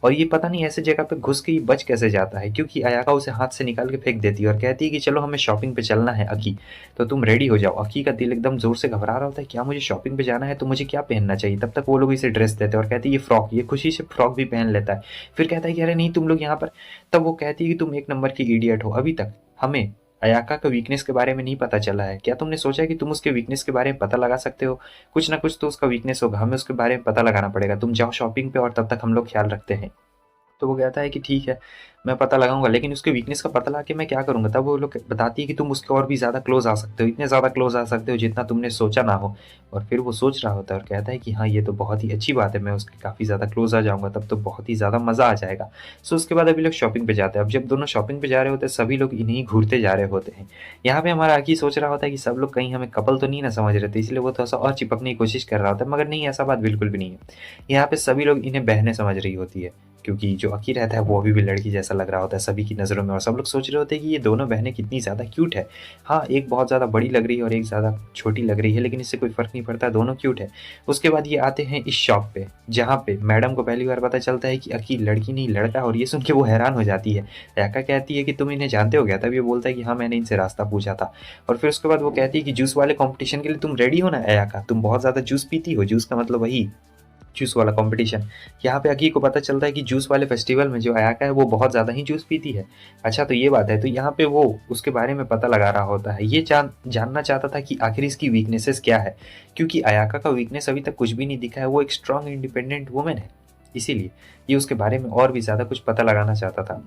और ये पता नहीं ऐसे जगह पे घुस के ये बच कैसे जाता है, क्योंकि अयाका उसे हाथ से निकाल के फेंक देती है और कहती है कि चलो हमें शॉपिंग पे चलना है अकी, तो तुम रेडी हो जाओ। अकी का दिल एकदम जोर से घबरा रहा होता है, क्या मुझे शॉपिंग पे जाना है, तो मुझे क्या पहनना चाहिए? तब तक वो लोग इसे ड्रेस देते हैं और कहती है ये फ्रॉक, ये खुशी से फ्रॉक भी पहन लेता है। फिर कहता है कि अरे नहीं तुम लोग यहाँ पर। तब वो कहती है कि तुम एक नंबर की इडियट हो, अभी तक हमें अयाका का वीकनेस के बारे में नहीं पता चला है। क्या तुमने सोचा कि तुम उसके वीकनेस के बारे में पता लगा सकते हो? कुछ ना कुछ तो उसका वीकनेस होगा, हमें उसके बारे में पता लगाना पड़ेगा। तुम जाओ शॉपिंग पे और तब तक हम लोग ख्याल रखते हैं। तो वो कहता है कि ठीक है मैं पता लगाऊंगा, लेकिन उसके वीकनेस का पता लगा के मैं क्या करूंगा? तब वो लोग बताती है कि तुम उसके और भी ज़्यादा क्लोज आ सकते हो, इतने ज़्यादा क्लोज आ सकते हो जितना तुमने सोचा ना हो। और फिर वो सोच रहा होता है और कहता है कि हाँ ये तो बहुत ही अच्छी बात है, मैं उसके काफ़ी ज़्यादा क्लोज आ जाऊंगा, तब तो बहुत ही ज़्यादा मज़ा आ जाएगा। सो उसके बाद अभी लोग शॉपिंग पे जाते हैं। अब जब दोनों शॉपिंग पे जा रहे होते हैं, सभी लोग इन्हीं घूरते जा रहे होते हैं। यहाँ पे हमारा आकी सोच रहा होता है कि सब लोग कहीं हमें कपल तो नहीं ना समझ रहे थे, इसलिए वो थोड़ा सा और चिपकने की कोशिश कर रहा होता है, मगर नहीं ऐसा बात बिल्कुल भी नहीं है। यहाँ पे सभी लोग इन्हें बहनें समझ रही होती है, क्योंकि जो अकी रहता है वो अभी भी लड़की जैसा लग रहा होता है सभी की नज़रों में, और सब लोग सोच रहे होते हैं कि ये दोनों बहनें कितनी ज़्यादा क्यूट है। हाँ एक बहुत ज़्यादा बड़ी लग रही है और एक ज़्यादा छोटी लग रही है, लेकिन इससे कोई फ़र्क नहीं पड़ता, दोनों क्यूट है। उसके बाद ये आते हैं इस शॉप पे, जहाँ पे मैडम को पहली बार पता चलता है कि अकी लड़की नहीं लड़का है, और ये सुन के वो हैरान हो जाती है। अयाका कहती है कि तुम इन्हें जानते हो क्या? तब ये बोलता है कि हाँ मैंने इनसे रास्ता पूछा था। और फिर उसके बाद वो कहती है कि जूस वाले कॉम्पिटिशन के लिए तुम रेडी हो ना अयाका? तुम बहुत ज़्यादा जूस पीती हो, जूस का मतलब वही जूस वाला कंपटीशन। यहाँ पे अकी को पता चलता है कि जूस वाले फेस्टिवल में जो अयाका है वो बहुत ज़्यादा ही जूस पीती है। अच्छा तो ये बात है, तो यहाँ पे वो उसके बारे में पता लगा रहा होता है। ये जानना चाहता था कि आखिर इसकी वीकनेसेस क्या है, क्योंकि अयाका का वीकनेस अभी तक कुछ भी नहीं दिखा है, वो एक स्ट्रॉन्ग इंडिपेंडेंट वुमेन है, इसीलिए ये उसके बारे में और भी ज़्यादा कुछ पता लगाना चाहता था।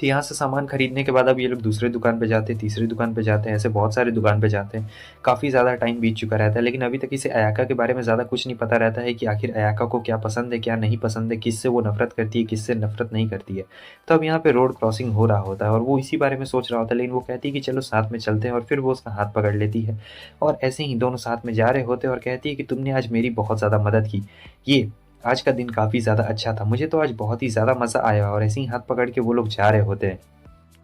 तो यहाँ से सामान खरीदने के बाद अब ये लोग दूसरे दुकान पे जाते हैं, तीसरी दुकान पे जाते हैं, ऐसे बहुत सारे दुकान पे जाते हैं। काफ़ी ज़्यादा टाइम बीत चुका रहता है, लेकिन अभी तक इसे अयाका के बारे में ज़्यादा कुछ नहीं पता रहता है कि आखिर अयाका को क्या पसंद है क्या नहीं पसंद है, किससे वो नफरत करती है किससे नफरत नहीं करती है। तो अब यहाँ पे रोड क्रॉसिंग हो रहा होता है और वो इसी बारे में सोच रहा होता है, लेकिन वो कहती है कि चलो साथ में चलते हैं, और फिर वो उसका हाथ पकड़ लेती है और ऐसे ही दोनों साथ में जा रहे होते हैं और कहती है कि तुमने आज मेरी बहुत ज़्यादा मदद की, ये आज का दिन काफ़ी ज़्यादा अच्छा था, मुझे तो आज बहुत ही ज़्यादा मज़ा आया। और ऐसे ही हाथ पकड़ के वो लोग जा रहे होते हैं।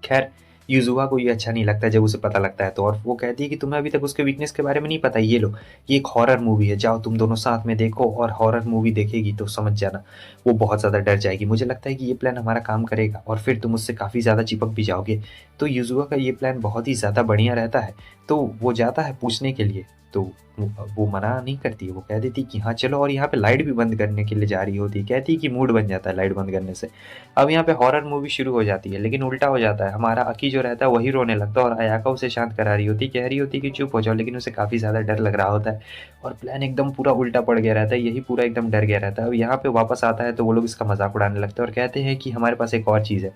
खैर युजुआ को ये अच्छा नहीं लगता जब उसे पता लगता है तो, और वो कहती है कि तुम्हें अभी तक उसके वीकनेस के बारे में नहीं पता, ये लो ये एक हॉरर मूवी है, जाओ तुम दोनों साथ में देखो, और हॉरर मूवी देखेगी तो समझ जाना वो बहुत ज़्यादा डर जाएगी। मुझे लगता है कि ये प्लान हमारा काम करेगा और फिर तुम उससे काफ़ी ज़्यादा चिपक भी जाओगे। तो युजुआ का ये प्लान बहुत ही ज़्यादा बढ़िया रहता है, तो वो जाता है पूछने के लिए, तो वो मना नहीं करती है, वो कह देती कि हाँ चलो, और यहाँ पे लाइट भी बंद करने के लिए जा रही होती है, कहती है कि मूड बन जाता है लाइट बंद करने से। अब यहाँ पे हॉरर मूवी शुरू हो जाती है, लेकिन उल्टा हो जाता है, हमारा अकी जो रहता है वही रोने लगता है और अयाका उसे शांत करा रही होती, कह रही होती कि चुप हो जाओ, लेकिन उसे काफ़ी ज़्यादा डर लग रहा होता है और प्लान एकदम पूरा उल्टा पड़ गया रहता है, यही पूरा एकदम डर गया रहता है। अब यहाँ पे वापस आता है तो वो लोग इसका मजाक उड़ाने लगते हैं और कहते हैं कि हमारे पास एक और चीज़ है,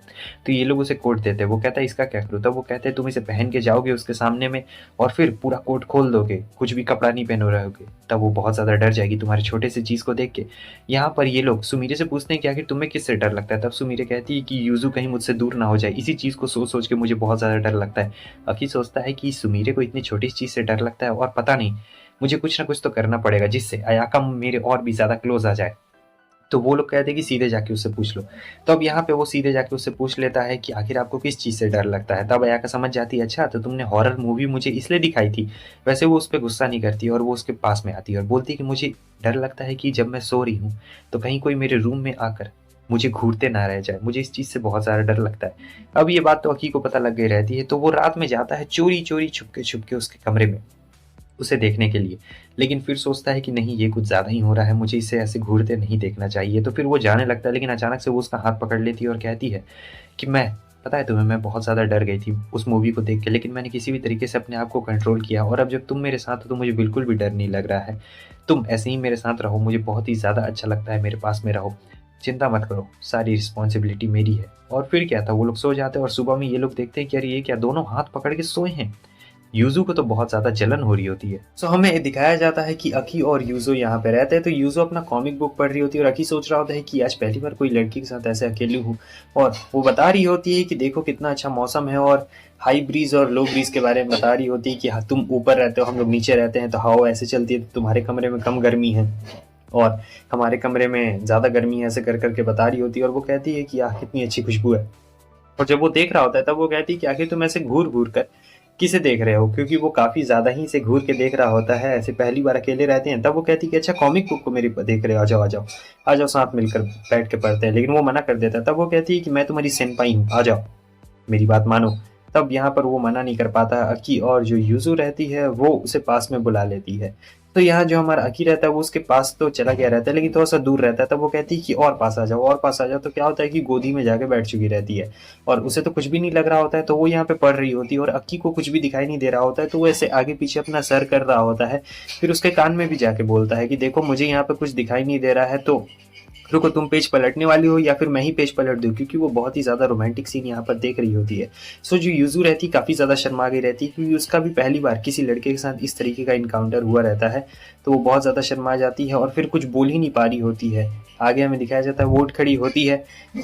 तो ये लोग उसे कोट देते हैं। वो कहता है इसका क्या करूँ? तब वो कहते हैं तुम इसे पहन के जाओगे उसके सामने में और फिर पूरा कोट खोल दोगे, कुछ भी कपड़ा नहीं पहनो रहोगे, तब वो बहुत ज़्यादा डर जाएगी तुम्हारे छोटे से चीज़ को देख के। यहाँ पर ये लोग सुमीरे से पूछते हैं कि आखिर तुम्हें किससे डर लगता है? तब सुमीरे कहती है कि यूजू कहीं मुझसे दूर ना हो जाए, इसी चीज़ को सोच सोच के मुझे बहुत ज़्यादा डर लगता है। अकी सोचता है कि सुमीरे को इतनी छोटी चीज़ से डर लगता है और पता नहीं मुझे कुछ ना कुछ तो करना पड़ेगा जिससे अयाका मेरे और भी ज़्यादा क्लोज आ जाए। तो वो लोग कहते हैं कि सीधे जाके उससे पूछ लो। तो अब यहाँ पे वो सीधे जाके उससे पूछ लेता है कि आखिर आपको किस चीज़ से डर लगता है। तब अयाका समझ जाती है, अच्छा तो तुमने हॉरर मूवी मुझे इसलिए दिखाई थी। वैसे वो उस पर गुस्सा नहीं करती और वो उसके पास में आती है और बोलती है कि मुझे डर लगता है कि जब मैं सो रही हूँ तो कहीं कोई मेरे रूम में आकर मुझे घूरते ना रह जाए, मुझे इस चीज़ से बहुत ज़्यादा डर लगता है। अब ये बात तो अकी को पता लग गई रहती है, तो वो रात में जाता है चोरी चोरी छुपके छुपके उसके कमरे में उसे देखने के लिए। लेकिन फिर सोचता है कि नहीं, ये कुछ ज़्यादा ही हो रहा है, मुझे इसे ऐसे घूरते नहीं देखना चाहिए। तो फिर वो जाने लगता है, लेकिन अचानक से वो उसका हाथ पकड़ लेती है और कहती है कि मैं, पता है तुम्हें, मैं बहुत ज़्यादा डर गई थी उस मूवी को देख के, लेकिन मैंने किसी भी तरीके से अपने आप को कंट्रोल किया और अब जब तुम मेरे साथ हो तो मुझे बिल्कुल भी डर नहीं लग रहा है। तुम ऐसे ही मेरे साथ रहो, मुझे बहुत ही ज़्यादा अच्छा लगता है मेरे पास में रहो। चिंता मत करो, सारी रिस्पॉन्सिबिलिटी मेरी है। और फिर क्या था, वो लोग सो जाते हैं और सुबह में ये लोग देखते हैं कि अरे ये क्या, दोनों हाथ पकड़ के सोए हैं। यूज़ू को तो बहुत ज़्यादा जलन हो रही होती है। सो हमें दिखाया जाता है कि अकी और यूज़ो यहाँ पे रहते हैं। तो यूज़ो अपना कॉमिक बुक पढ़ रही होती है और अकी सोच रहा होता है कि आज पहली बार कोई लड़की के साथ ऐसे अकेली हूँ। और वो बता रही होती है कि देखो कितना अच्छा मौसम है, और हाई ब्रीज और लो ब्रीज के बारे में बता रही होती है कि हाँ, तुम ऊपर रहते हो, हम लोग नीचे रहते हैं, तो हवा ऐसे चलती है, तो तुम्हारे कमरे में कम गर्मी है और हमारे कमरे में ज़्यादा गर्मी है, ऐसे कर करके बता रही होती है। और वो कहती है कि यार कितनी अच्छी खुशबू है। और जब वो देख रहा होता है तब वो कहती है कि आखिर तुम ऐसे घूर घूर कर किसे देख रहे हो, क्योंकि वो काफ़ी ज़्यादा ही इसे घूर के देख रहा होता है, ऐसे पहली बार अकेले रहते हैं। तब वो कहती है कि अच्छा कॉमिक बुक को मेरी देख रहे हो, आ जाओ आ जाओ आ जाओ, साथ मिलकर बैठ के पढ़ते हैं। लेकिन वो मना कर देता है। तब वो कहती है कि मैं तुम्हारी सेनपाई हूँ, आ जाओ मेरी बात मानो। तब यहाँ पर वो मना नहीं कर पाता। अकी और जो यूजू रहती है वो उसे पास में बुला लेती है। तो यहाँ जो हमारा अकी रहता है वो उसके पास तो चला गया रहता है, लेकिन थोड़ा सा दूर रहता है। तब वो कहती है कि और पास आ जाओ और पास आ जाओ। तो क्या होता है कि गोदी में जाके बैठ चुकी रहती है और उसे तो कुछ भी नहीं लग रहा होता है। तो वो यहाँ पे पढ़ रही होती है और अक्की को कुछ भी दिखाई नहीं दे रहा होता है। तो वो ऐसे आगे पीछे अपना सर कर रहा होता है। फिर उसके कान में भी जाके बोलता है कि देखो मुझे यहाँ पे कुछ दिखाई नहीं दे रहा है, तो रुको, तुम पेज पलटने वाली हो या फिर मैं ही पेज पलट दूं, क्योंकि वो बहुत ही ज़्यादा रोमांटिक सीन यहाँ पर देख रही होती है। सो जो यूजू रहती काफ़ी ज़्यादा शर्मा गई रहती है, क्योंकि उसका भी पहली बार किसी लड़के के साथ इस तरीके का इनकाउंटर हुआ रहता है। तो वो बहुत ज़्यादा शर्मा जाती है और फिर कुछ बोल ही नहीं पा रही होती है। आगे हमें दिखाया जाता है वो उठ खड़ी होती है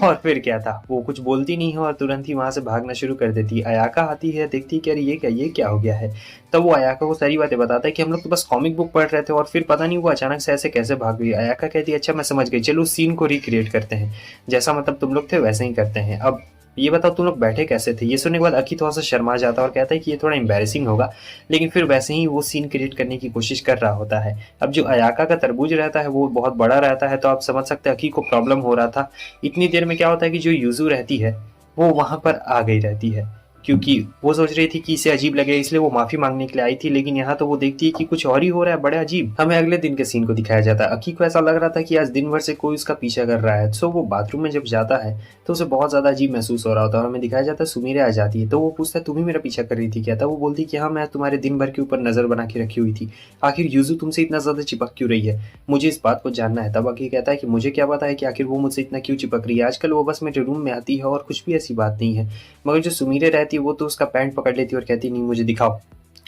और फिर क्या था, वो कुछ बोलती नहीं है और तुरंत ही वहाँ से भागना शुरू कर देती है। अयाका आती है, देखती है कि अरे ये क्या हो गया है। तब वो अयाका को सारी बातें बताता है कि हम लोग तो बस कॉमिक बुक पढ़ रहे थे और फिर पता नहीं वो अचानक से ऐसे कैसे भाग गई। अयाका कहती है अच्छा मैं समझ गई, चलो उस सीन को रिक्रिएट करते हैं, जैसा मतलब तुम लोग थे वैसे ही करते हैं। अब ये बताओ तुम लोग बैठे कैसे थे। ये सुनने के बाद अकी थोड़ा सा शर्मा जाता है और कहता है कि ये थोड़ा एम्बैरेसिंग होगा, लेकिन फिर वैसे ही वो सीन क्रिएट करने की कोशिश कर रहा होता है। अब जो अयाका का तरबूज रहता है वो बहुत बड़ा रहता है, तो आप समझ सकते हैं अकी को प्रॉब्लम हो रहा था। इतनी देर में क्या होता है कि जो यूजू रहती है वो वहां पर आ गई रहती है, क्योंकि वो सोच रही थी कि इसे अजीब लगे, इसलिए वो माफी मांगने के लिए आई थी। लेकिन यहाँ तो वो देखती है कि कुछ और ही हो रहा है, बड़ा अजीब। हमें अगले दिन के सीन को दिखाया जाता है। अकी को ऐसा लग रहा था कि आज दिन भर से कोई उसका पीछा कर रहा है। सो वो बाथरूम में जब जाता है तो उसे बहुत ज्यादा अजीब महसूस हो रहा होता है और हमें दिखाया जाता है सुमीरे आ जाती है। तो वो पूछता है तुम ही मेरा पीछा कर रही थी क्या था। वो बोलती कि हाँ, मैं तुम्हारे दिन भर के ऊपर नजर बना के रखी हुई थी। आखिर यूजू तुमसे इतना ज्यादा चिपक क्यों रही है, मुझे इस बात को जानना है। तब अकी कहता है कि मुझे क्या पता है कि आखिर वो मुझसे इतना क्यों चिपक रही है, आजकल वो बस मेरे रूम में आती है और कुछ भी ऐसी बात नहीं है। मगर जो सुमीरे रहती है वो तो उसका पैंट पकड़ लेती है और कहती नहीं मुझे दिखाओ,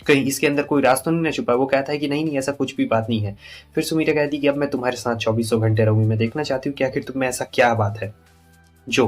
कहीं इसके अंदर कोई राज तो नहीं ना छुपा। वो कहता है कि नहीं नहीं, ऐसा कुछ भी बात नहीं है। फिर सुमीरा कहती है कि अब मैं तुम्हारे साथ 2400 घंटे रहूंगी, मैं देखना चाहती हूँ कि आखिर तुम में ऐसा क्या बात है जो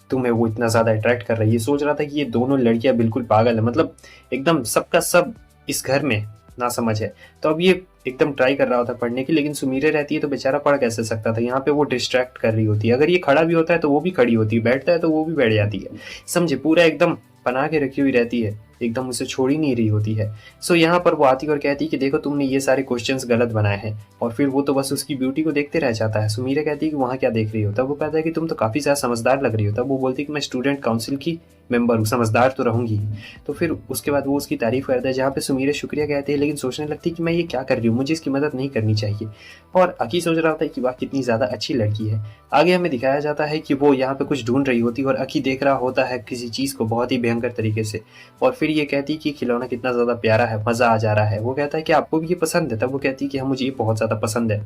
तुम्हें वो इतना ज्यादा अट्रैक्ट कर रही है। ये सोच रहा था कि ये दोनों लड़कियां बिल्कुल पागल है, मतलब एकदम सबका सब इस घर में ना समझ है। तो अब ये एकदम ट्राई कर रहा होता पढ़ने की, लेकिन सुमीरे रहती है तो बेचारा पढ़ कैसे सकता था। यहाँ पे वो डिस्ट्रैक्ट कर रही होती है। अगर ये खड़ा भी होता है तो वो भी खड़ी होती है, बैठता है तो वो भी बैठ जाती है, समझे, पूरा एकदम बना के रखी हुई रहती है, एकदम उसे छोड़ ही नहीं रही होती है। सो यहाँ पर वो आती है और कहती है कि देखो तुमने ये सारे क्वेश्चंस गलत बनाए हैं। और फिर वो तो बस उसकी ब्यूटी को देखते रह जाता है। सुमीरा कहती है कि वहाँ क्या देख रही हो। तब वो कहता है कि तुम तो काफ़ी ज़्यादा समझदार लग रही हो। तब वो बोलती है कि मैं स्टूडेंट काउंसिल की मेंबर हूँ, समझदार तो रहूंगी। तो फिर उसके बाद वो उसकी तारीफ करता है, जहाँ पे सुमीरा शुक्रिया कहते हैं, लेकिन सोचने लगती है कि मैं ये क्या कर रही हूँ, मुझे इसकी मदद नहीं करनी चाहिए। और अकी सोच रहा होता है कि वाह कितनी ज़्यादा अच्छी लड़की है। आगे हमें दिखाया जाता है कि वो यहाँ पे कुछ ढूंढ रही होती है और अकी देख रहा होता है किसी चीज़ को बहुत ही भयंकर तरीके से। और फिर ये कहती है कि खिलौना कितना ज़्यादा प्यारा है, मज़ा आ जा रहा है। वो कहता है कि आपको भी ये पसंद है। तब वो कहती है कि हाँ मुझे ये बहुत ज़्यादा पसंद है।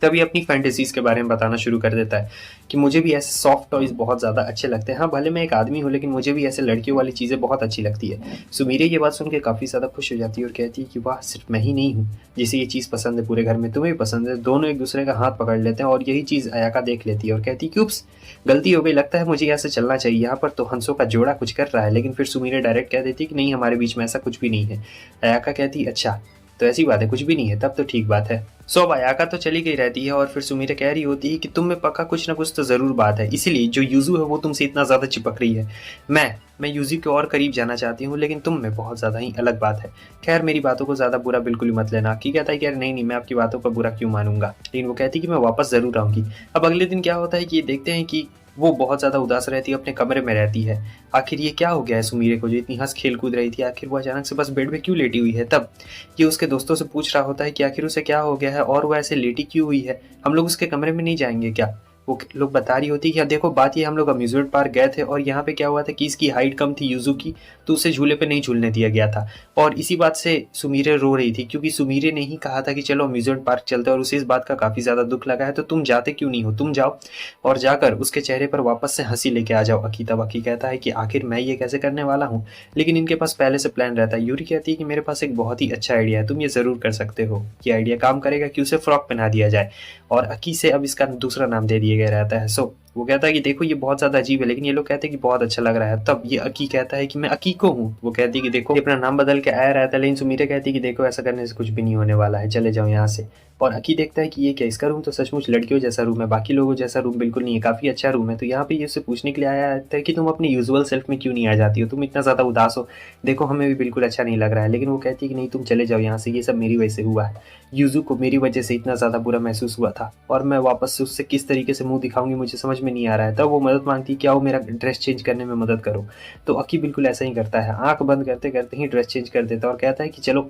तभी अपनी फैंटेसीज के बारे में बताना शुरू कर देता है कि मुझे भी ऐसे सॉफ्ट टॉयज बहुत ज़्यादा अच्छे लगते हैं। हाँ भले मैं एक आदमी हूँ, लेकिन मुझे भी ऐसे लड़कियों वाली चीज़ें बहुत अच्छी लगती है। सुमीरे ये बात सुन के काफ़ी ज़्यादा खुश हो जाती है और कहती है कि वाह, सिर्फ मैं ही नहीं हूँ जिसे ये चीज़ पसंद है, पूरे घर में तुम्हें भी पसंद है। दोनों एक दूसरे का हाथ पकड़ लेते हैं और यही चीज़ अयाका देख लेती है और कहती है कि उप्स, गलती हो गई, लगता है मुझे यहाँ से चलना चाहिए। यहाँ पर तो हंसों का जोड़ा कुछ कर रहा है। लेकिन फिर सुमीरे डायरेक्ट कह देती है कि नहीं, हमारे बीच में ऐसा कुछ भी नहीं है। अयाका कहती है अच्छा तो ऐसी बात है, कुछ भी नहीं है, तब तो ठीक बात है। सो अब अयाका तो चली गई रहती है और फिर सुमीरा कह रही होती है कि तुम में पक्का कुछ ना कुछ तो ज़रूर बात है, इसीलिए जो यूज़ू है वो तुमसे इतना ज़्यादा चिपक रही है। मैं यूज़ू के और करीब जाना चाहती हूँ, लेकिन तुम में बहुत ज़्यादा ही अलग बात है। खैर मेरी बातों को ज़्यादा बुरा बिल्कुल ही मत लेना। अक्की कहता है कि यार नहीं, मैं आपकी बातों का बुरा क्यों मानूंगा, लेकिन वो कहती है कि मैं वापस ज़रूर आऊँगी। अब अगले दिन क्या होता है कि ये देखते हैं कि वो बहुत ज़्यादा उदास रहती है, अपने कमरे में रहती है। आखिर ये क्या हो गया है सुमीरे को, जो इतनी हंस खेल कूद रही थी, आखिर वो अचानक से बस बेड में क्यों लेटी हुई है। तब ये उसके दोस्तों से पूछ रहा होता है कि आखिर उसे क्या हो गया है और वो ऐसे लेटी क्यों हुई है, हम लोग उसके कमरे में नहीं जाएंगे क्या। वो लोग बता रही होती है कि यार देखो बात ये, हम लोग अम्यूजमेंट पार्क गए थे और यहाँ पे क्या हुआ था कि इसकी हाइट कम थी यूजू की, तो उसे झूले पे नहीं झूलने दिया गया था। और इसी बात से सुमीरे रो रही थी, क्योंकि सुमीरे ने ही कहा था कि चलो अम्यूजमेंट पार्क चलते, और उसे इस बात का काफी ज्यादा दुख लगा है, तो तुम जाते क्यों नहीं हो, तुम जाओ और जाकर उसके चेहरे पर वापस से हंसी लेके आ जाओ। अकीता बाकी कहता है कि आखिर मैं ये कैसे करने वाला हूँ, लेकिन इनके पास पहले से प्लान रहता है। यूरी कहती है कि मेरे पास एक बहुत ही अच्छा आइडिया है, तुम ये जरूर कर सकते हो। ये आइडिया काम करेगा कि उसे फ्रॉक पहना दिया जाए, और अकी से अब इसका दूसरा नाम दे दिया गया रहता है। सो वो कहता है कि देखो ये बहुत ज्यादा अजीब है, लेकिन ये लोग कहते हैं कि बहुत अच्छा लग रहा है। तब ये अकी कहता है कि मैं अकीको हूँ। वो कहती है कि देखो ये अपना नाम बदल के आया रहता है, लेकिन सुमीरा कहती है कि देखो ऐसा करने से कुछ भी नहीं होने वाला है, चले जाओ यहाँ से। और अकी देखता है कि ये क्या, इसका रूम तो सचमुच लड़कियों जैसा रूम है, बाकी लोगों जैसा रूम बिल्कुल नहीं है, काफी अच्छा रूम है। तो यहाँ पे ये उससे पूछने के लिए आया है कि तुम अपनी यूजुअल सेल्फ में क्यों नहीं आ जाती हो, तुम इतना ज्यादा उदास हो, देखो हमें भी बिल्कुल अच्छा नहीं लग रहा है। लेकिन वो कहती है कि नहीं तुम चले जाओ यहाँ से, ये सब मेरी वजह से हुआ है, यूजू को मेरी वजह से इतना ज्यादा बुरा महसूस हुआ था, और मैं वापस से उससे किस तरीके से मुंह दिखाऊंगी मुझे समझ में नहीं आ रहा है। तब वो मदद मांगती है, क्या वो मेरा ड्रेस चेंज करने में मदद करो। तो अकी बिल्कुल ऐसा ही करता है, आंख बंद करते करते ही ड्रेस चेंज कर देता है और कहता है कि चलो।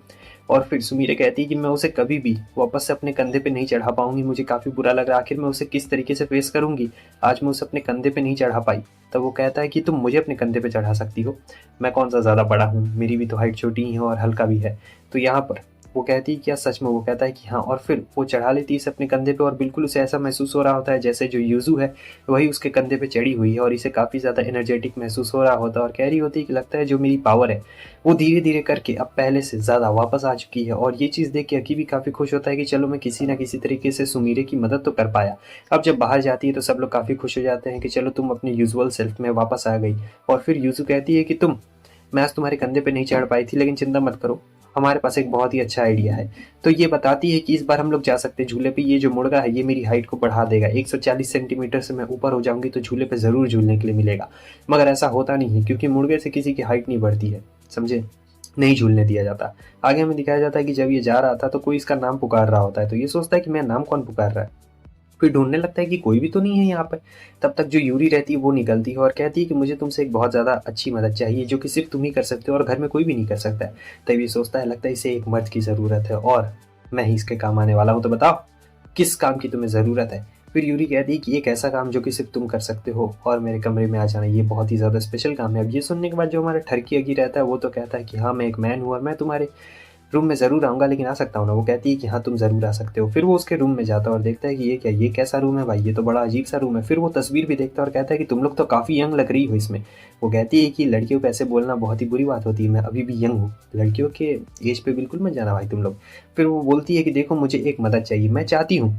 और फिर सुमीरा कहती है कि मैं उसे कभी भी वापस से अपने कंधे पे नहीं चढ़ा पाऊंगी, मुझे काफी बुरा लग रहा है, आखिर मैं उसे किस तरीके से फेस करूंगी, आज मैं उसे अपने कंधे पे नहीं चढ़ा पाई। तब वो कहता है कि तुम मुझे अपने कंधे पे चढ़ा सकती हो, मैं कौन सा ज्यादा बड़ा हूँ, मेरी भी तो हाइट छोटी ही है और हल्का भी है। तो यहाँ पर वो कहती है क्या सच में, वो कहता है कि हाँ, और फिर वो चढ़ा लेती है इसे अपने कंधे पे, और बिल्कुल उसे ऐसा महसूस हो रहा होता है जैसे जो यूजू है वही उसके कंधे पे चढ़ी हुई है, और इसे काफ़ी ज़्यादा एनर्जेटिक महसूस हो रहा होता है, और कह रही होती है कि लगता है जो मेरी पावर है वो धीरे धीरे करके अब पहले से ज़्यादा वापस आ चुकी है। और ये चीज़ देख के अकी भी काफ़ी खुश होता है कि चलो मैं किसी ना किसी तरीके से सुमीरे की मदद तो कर पाया। अब जब बाहर जाती है तो सब लोग काफ़ी खुश हो जाते हैं कि चलो तुम अपने यूजुअल सेल्फ में वापस आ गई। और फिर यूजू कहती है कि मैं आज तुम्हारे कंधे पे नहीं चढ़ पाई थी, लेकिन चिंता मत करो, हमारे पास एक बहुत ही अच्छा आइडिया है। तो ये बताती है कि इस बार हम लोग जा सकते हैं झूले पे, ये जो मुर्गा है ये मेरी हाइट को बढ़ा देगा, 140 सेंटीमीटर से मैं ऊपर हो जाऊंगी तो झूले पे ज़रूर झूलने के लिए मिलेगा। मगर ऐसा होता नहीं है, क्योंकि मुर्गे से किसी की हाइट नहीं बढ़ती है, समझे, नहीं झूलने दिया जाता। आगे हमें दिखाया जाता है कि जब ये जा रहा था तो कोई इसका नाम पुकार रहा होता है, तो ये सोचता है कि मैं नाम कौन पुकार रहा है, फिर ढूंढने लगता है कि कोई भी तो नहीं है यहाँ पे। तब तक जो यूरी रहती है वो निकलती है और कहती है कि मुझे तुमसे एक बहुत ज़्यादा अच्छी मदद चाहिए, जो कि सिर्फ तुम ही कर सकते हो और घर में कोई भी नहीं कर सकता है। तब ये सोचता है, लगता है इसे एक मर्द की ज़रूरत है और मैं ही इसके काम आने वाला हूँ, तो बताओ किस काम की तुम्हें ज़रूरत है। फिर यूरी कहती है कि एक ऐसा काम जो कि सिर्फ तुम कर सकते हो और मेरे कमरे में आ जाना, ये बहुत ही ज़्यादा स्पेशल काम है। अब ये सुनने के बाद जो हमारा ठरकी अगी रहता है वो तो कहता है कि हाँ मैं एक मैन हूँ और मैं तुम्हारे रूम में ज़रूर आऊँगा, लेकिन आ सकता हूँ ना। वो कहती है कि हाँ तुम ज़रूर आ सकते हो। फिर वो उसके रूम में जाता है और देखता है कि ये क्या, ये कैसा रूम है भाई, ये तो बड़ा अजीब सा रूम है। फिर वो तस्वीर भी देखता है और कहता है कि तुम लोग तो काफ़ी यंग लग रही हो इसमें। वो कहती है कि लड़कियों को ऐसे बोलना बहुत ही बुरी बात होती है, मैं अभी भी यंग हूँ, लड़कियों के एज पे बिल्कुल मत जाना भाई तुम लोग। फिर वो बोलती है कि देखो मुझे एक मदद चाहिए, मैं चाहती हूँ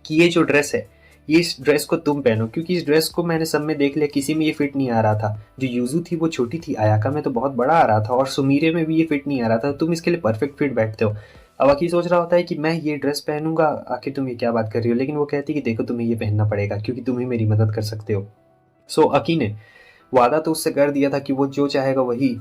कि ये जो ड्रेस है ये इस ड्रेस को तुम पहनो, क्योंकि इस ड्रेस को मैंने सब में देख लिया, किसी में ये फिट नहीं आ रहा था। जो यूजू थी वो छोटी थी, अयाका में तो बहुत बड़ा आ रहा था, और सुमीरे में भी ये फिट नहीं आ रहा था, तुम इसके लिए परफेक्ट फिट बैठते हो। अब अकी सोच रहा होता है कि मैं ये ड्रेस पहनूंगा, आखिर तुम ये क्या बात कर रही हो, लेकिन वो कहती है कि देखो तुम्हें ये पहनना पड़ेगा क्योंकि तुम ही मेरी मदद कर सकते हो। सो अकी ने वादा तो उससे कर दिया था कि वो जो चाहेगा वही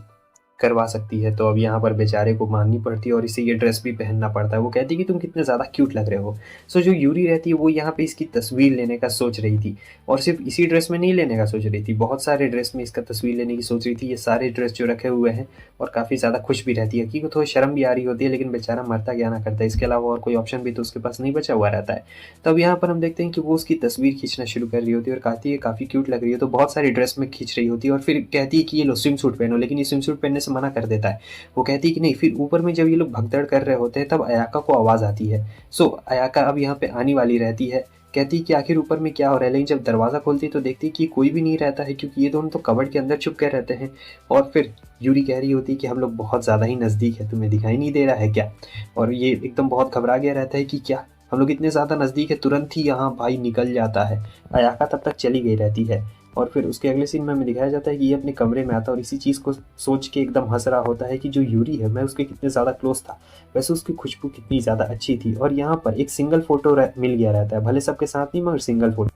करवा सकती है, तो अब यहाँ पर बेचारे को माननी पड़ती है और इसे ये ड्रेस भी पहनना पड़ता है। वो कहती है कि तुम कितने ज़्यादा क्यूट लग रहे हो। सो जो यूरी रहती है वो यहाँ पे इसकी तस्वीर लेने का सोच रही थी, और सिर्फ इसी ड्रेस में नहीं लेने का सोच रही थी, बहुत सारे ड्रेस में इसका तस्वीर लेने की सोच रही थी। ये सारे ड्रेस जो रखे हुए हैं, और काफ़ी ज़्यादा खुश भी रहती है, क्योंकि थोड़ी शर्म भी आ रही होती है, लेकिन बेचारा मरता क्या ना करता है, इसके अलावा और कोई ऑप्शन भी तो उसके पास नहीं बचा हुआ रहता है। तब यहाँ पर हम देखते हैं कि वो उसकी तस्वीर खींचना शुरू कर रही होती है और कहती है काफ़ी क्यूट लग रही है, तो बहुत सारी ड्रेस में खींच रही होती है, और फिर कहती है कि ये लो स्विम सूट पहनो, लेकिन ये स्विम सूट पहनने से मना कर देता है। वो कहती है कि नहीं। फिर ऊपर में जब ये लोग भगदड़ कर रहे होते हैं तब अयाका को आवाज़ आती है। सो अयाका अब यहाँ पे आने वाली रहती है, कहती है कि आखिर ऊपर में क्या हो रहा है, लेकिन जब दरवाज़ा खोलती है तो देखती है कि कोई भी नहीं रहता है, क्योंकि ये दोनों तो कबर्ड के अंदर छुप के रहते हैं। और फिर यूरी कह रही होती है कि हम लोग बहुत ज़्यादा ही नज़दीक है, तुम्हें दिखाई नहीं दे रहा है क्या। और ये एकदम बहुत घबरा गया रहता है कि क्या हम लोग इतने ज़्यादा नज़दीक है, तुरंत ही यहाँ भाई निकल जाता है। अयाका तब तक चली गई रहती है। और फिर उसके अगले सीन में हमें दिखाया जाता है कि ये अपने कमरे में आता है और इसी चीज़ को सोच के एकदम हंस रहा होता है कि जो यूरी है मैं उसके कितने ज़्यादा क्लोज था, वैसे उसकी खुशबू कितनी ज़्यादा अच्छी थी। और यहाँ पर एक सिंगल फोटो मिल गया रहता है, भले सबके साथ नहीं मगर सिंगल फोटो।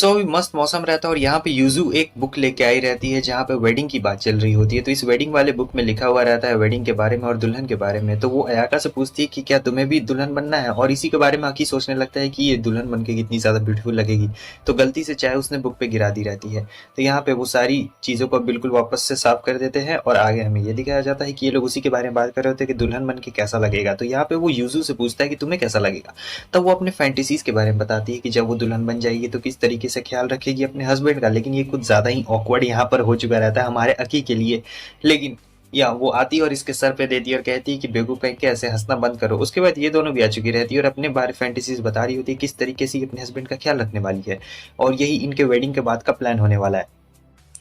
अभी मस्त मौसम रहता है और यहाँ पे यूजू एक बुक लेके आई रहती है जहाँ पे वेडिंग की बात चल रही होती है। तो इस वेडिंग वाले बुक में लिखा हुआ रहता है वेडिंग के बारे में और दुल्हन के बारे में। तो वो अयाका से पूछती है कि क्या तुम्हें भी दुल्हन बनना है, और इसी के बारे में आकी सोचने लगता है कि ये दुल्हन बन के कितनी ज़्यादा ब्यूटीफुल लगेगी। तो गलती से चाय उसने बुक पे गिरा दी रहती है। तो यहाँ पे वो सारी चीज़ों को बिल्कुल वापस से साफ कर देते हैं और आगे हमें ये दिखाया जाता है कि ये लोग उसी के बारे में बात कर रहे होते हैं कि दुल्हन बन के कैसा लगेगा। तो यहाँ पे वो यूजू से पूछता है कि तुम्हें कैसा लगेगा। तब वो अपने फैंटेसीज के बारे में बताती है कि जब वो दुल्हन बन जाएगी तो किस तरीके से ख्याल रखेगी अपने हस्बैंड का। लेकिन ये कुछ ज्यादा ही ऑकवर्ड यहाँ पर हो चुका रहता है हमारे अकी के लिए। लेकिन या वो आती है और इसके सर पे देती है और कहती है कि बेवकूफ कहीं के ऐसे हंसना बंद करो। उसके बाद ये दोनों भी आ चुकी रहती है और अपने बारे फैंटेसीज बता रही होती है किस तरीके से अपने हस्बैंड का ख्याल रखने वाली है, और यही इनके वेडिंग के बाद का प्लान होने वाला है।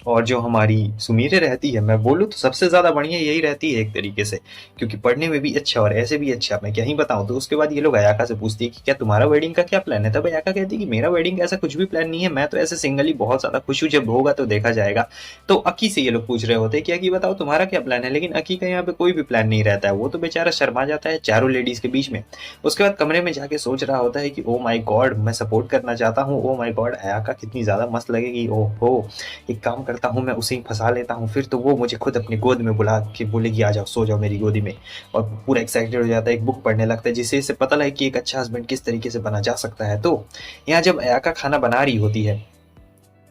और जो हमारी सुमीरे रहती है, मैं बोलूँ तो सबसे ज़्यादा बढ़िया यही रहती है एक तरीके से, क्योंकि पढ़ने में भी अच्छा और ऐसे भी अच्छा, मैं क्या ही बताऊँ। तो उसके बाद ये लोग अयाका से पूछती है कि क्या तुम्हारा वेडिंग का क्या प्लान है। तब अयाका कहती है कि मेरा वेडिंग का ऐसा कुछ भी प्लान नहीं है, मैं तो ऐसे सिंगल ही बहुत ज़्यादा खुश हूँ, जब होगा तो देखा जाएगा। तो अकी से ये लोग पूछ रहे होते हैं कि अकी बताओ तुम्हारा क्या प्लान है। लेकिन अकी का यहाँ पे कोई भी प्लान नहीं रहता है, वो तो बेचारा शर्मा जाता है चारों लेडीज के बीच में। उसके बाद कमरे में जाके सोच रहा होता है कि ओ माई गॉड मैं सपोर्ट करना चाहता हूँ, ओ माई गॉड अयाका कितनी ज़्यादा मस्त लगेगी, ओ हो एक काम करता हूँ मैं उसे फंसा लेता हूँ, फिर तो वो मुझे खुद अपनी गोद में बुला के बोलेगी आ जाओ सो जाओ मेरी गोदी में। और पूरा एक्साइटेड हो जाता है, एक बुक पढ़ने लगता है जिससे इसे पता लगे कि एक अच्छा हस्बैंड किस तरीके से बना जा सकता है। तो यहाँ जब अयाका खाना बना रही होती है,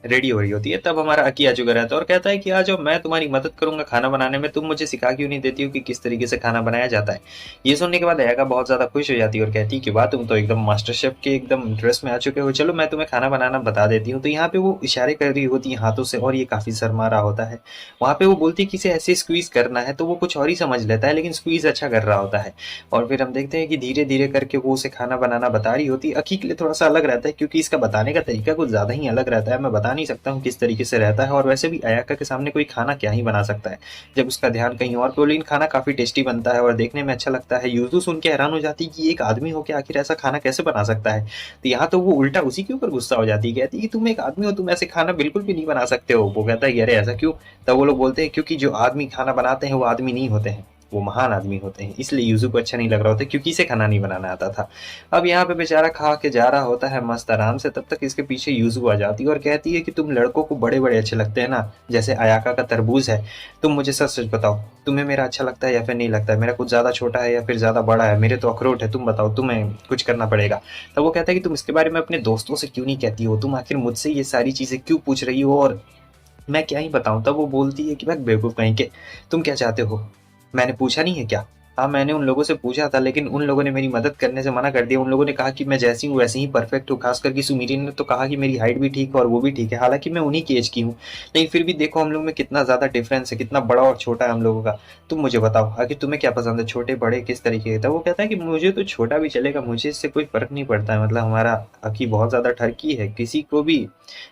रेडी हो रही होती है, तब हमारा अकी आ चुका रहता है और कहता है कि आ जाओ मैं तुम्हारी मदद करूंगा खाना बनाने में, तुम मुझे सिखा क्यों नहीं देती हो कि किस तरीके से खाना बनाया जाता है। ये सुनने के बाद अयाका बहुत ज्यादा खुश हो जाती है और कहती है कि वाह तुम तो एकदम मास्टर शेफ के एकदम ड्रेस में आ चुके हो, चलो मैं तुम्हें खाना बनाना बता देती हूँ। तो यहाँ पे वो इशारे कर रही होती है हाथों से और ये काफी शर्मा रहा होता है। वहाँ पे वो बोलती है कि इसे ऐसे स्क्वीज करना है, तो वो कुछ और ही समझ लेता है लेकिन स्क्वीज अच्छा कर रहा होता है। और फिर हम देखते हैं कि धीरे धीरे करके वो उसे खाना बनाना बता रही होती है। अकी के लिए थोड़ा सा अलग रहता है क्योंकि इसका बताने का तरीका कुछ ज्यादा ही अलग रहता है, मैं बता नहीं सकता हूँ किस तरीके से रहता है। और वैसे भी अयाका के सामने कोई खाना क्या ही बना सकता है जब उसका ध्यान कहीं और पे, लेकिन खाना काफी टेस्टी बनता है और देखने में अच्छा लगता है। यूजू सुन के हैरान हो जाती है कि एक आदमी हो के आखिर ऐसा खाना कैसे बना सकता है। तो यहाँ तो वो उल्टा उसी के ऊपर गुस्सा हो जाती है, कहती है कि तुम एक आदमी हो, तुम ऐसे खाना बिल्कुल भी नहीं बना सकते हो। वो कहता है अरे ऐसा क्यों। तब वो लोग बोलते हैं क्योंकि जो आदमी खाना बनाते हैं वो आदमी नहीं होते हैं, वो महान आदमी होते हैं, इसलिए यूजू को अच्छा नहीं लग रहा होता क्योंकि इसे खाना नहीं बनाना आता था। अब यहाँ पे बेचारा खा के जा रहा होता है मस्त आराम से, तब तक इसके पीछे यूजू आ जाती है और कहती है कि तुम लड़कों को बड़े बड़े अच्छे लगते हैं ना, जैसे अयाका का तरबूज है। तुम मुझे सच सच बताओ तुम्हें मेरा अच्छा लगता है या फिर नहीं लगता है, मेरा कुछ ज्यादा छोटा है या फिर ज्यादा बड़ा है, मेरे तो अखरोट है, तुम बताओ तुम्हें कुछ करना पड़ेगा। तब वो कहता है कि तुम इसके बारे में अपने दोस्तों से क्यों नहीं कहती हो, तुम आखिर मुझसे ये सारी चीजें क्यों पूछ रही हो और मैं क्या ही बताऊं। तब वो बोलती है कि मैं बेवकूफ कहीं के, तुम क्या चाहते हो, मैंने पूछा नहीं है क्या। हाँ मैंने उन लोगों से पूछा था लेकिन उन लोगों ने मेरी मदद करने से मना कर दिया, उन लोगों ने कहा कि मैं जैसी हूँ वैसे ही परफेक्ट हूँ, खास करके सुमीरी ने तो कहा कि मेरी हाइट भी ठीक है और वो भी ठीक है, हालांकि मैं उन्हीं की एज की हूँ। लेकिन फिर भी देखो हम लोग में कितना ज्यादा डिफरेंस है, कितना बड़ा और छोटा है हम लोगों का। तुम मुझे बताओ आखिर तुम्हें क्या पसंद है, छोटे बड़े किस तरीके का। वो कहता है कि मुझे तो छोटा भी चलेगा, मुझे इससे कोई फर्क नहीं पड़ता है, मतलब हमारा अकी बहुत ज्यादा ठरकी है, किसी को भी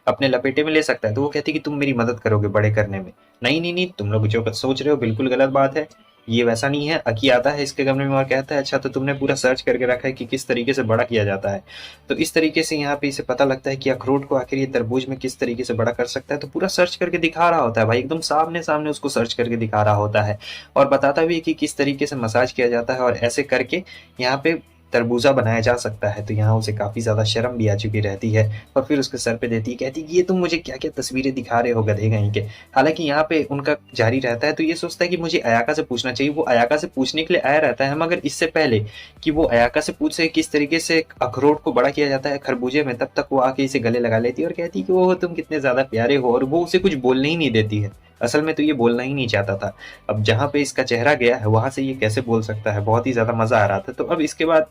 अपने लपेटे में ले सकता है। तो वो कहती है कि तुम मेरी मदद करोगे बड़े करने में। नहीं नहीं नहीं, तुम लोग जो सोच रहे हो बिल्कुल गलत बात है, ये वैसा नहीं है। अकी आता है इसके कमरे में और कहता है अच्छा तो तुमने पूरा सर्च करके रखा है कि किस तरीके से बड़ा किया जाता है। तो इस तरीके से यहाँ पे इसे पता लगता है कि अखरोट को आखिर ये तरबूज में किस तरीके से बड़ा कर सकता है। तो पूरा सर्च करके दिखा रहा होता है भाई, एकदम सामने सामने उसको सर्च करके दिखा रहा होता है और बताता भी है कि किस तरीके से मसाज किया जाता है और ऐसे करके यहाँ पे तरबूजा बनाया जा सकता है। तो यहाँ उसे काफी ज्यादा शर्म भी आ चुकी रहती है और फिर उसके सर पे देती है, कहती है कि ये तुम मुझे क्या क्या तस्वीरें दिखा रहे हो गधे कहीं के। हालांकि यहाँ पे उनका जारी रहता है, तो ये सोचता है कि मुझे अयाका से पूछना चाहिए। वो अयाका से पूछने के लिए आया रहता है मगर इससे पहले कि वो अयाका से पूछे किस तरीके से अखरोट को बड़ा किया जाता है खरबूजे में, तब तक वो आके इसे गले लगा लेती है और कहती है कि वो तुम कितने ज्यादा प्यारे हो, और वो उसे कुछ बोलने ही नहीं देती है। असल में तो ये बोलना ही नहीं चाहता था, अब जहाँ पे इसका चेहरा गया है वहां से ये कैसे बोल सकता है। बहुत ही ज्यादा मजा आ रहा था। तो अब इसके बाद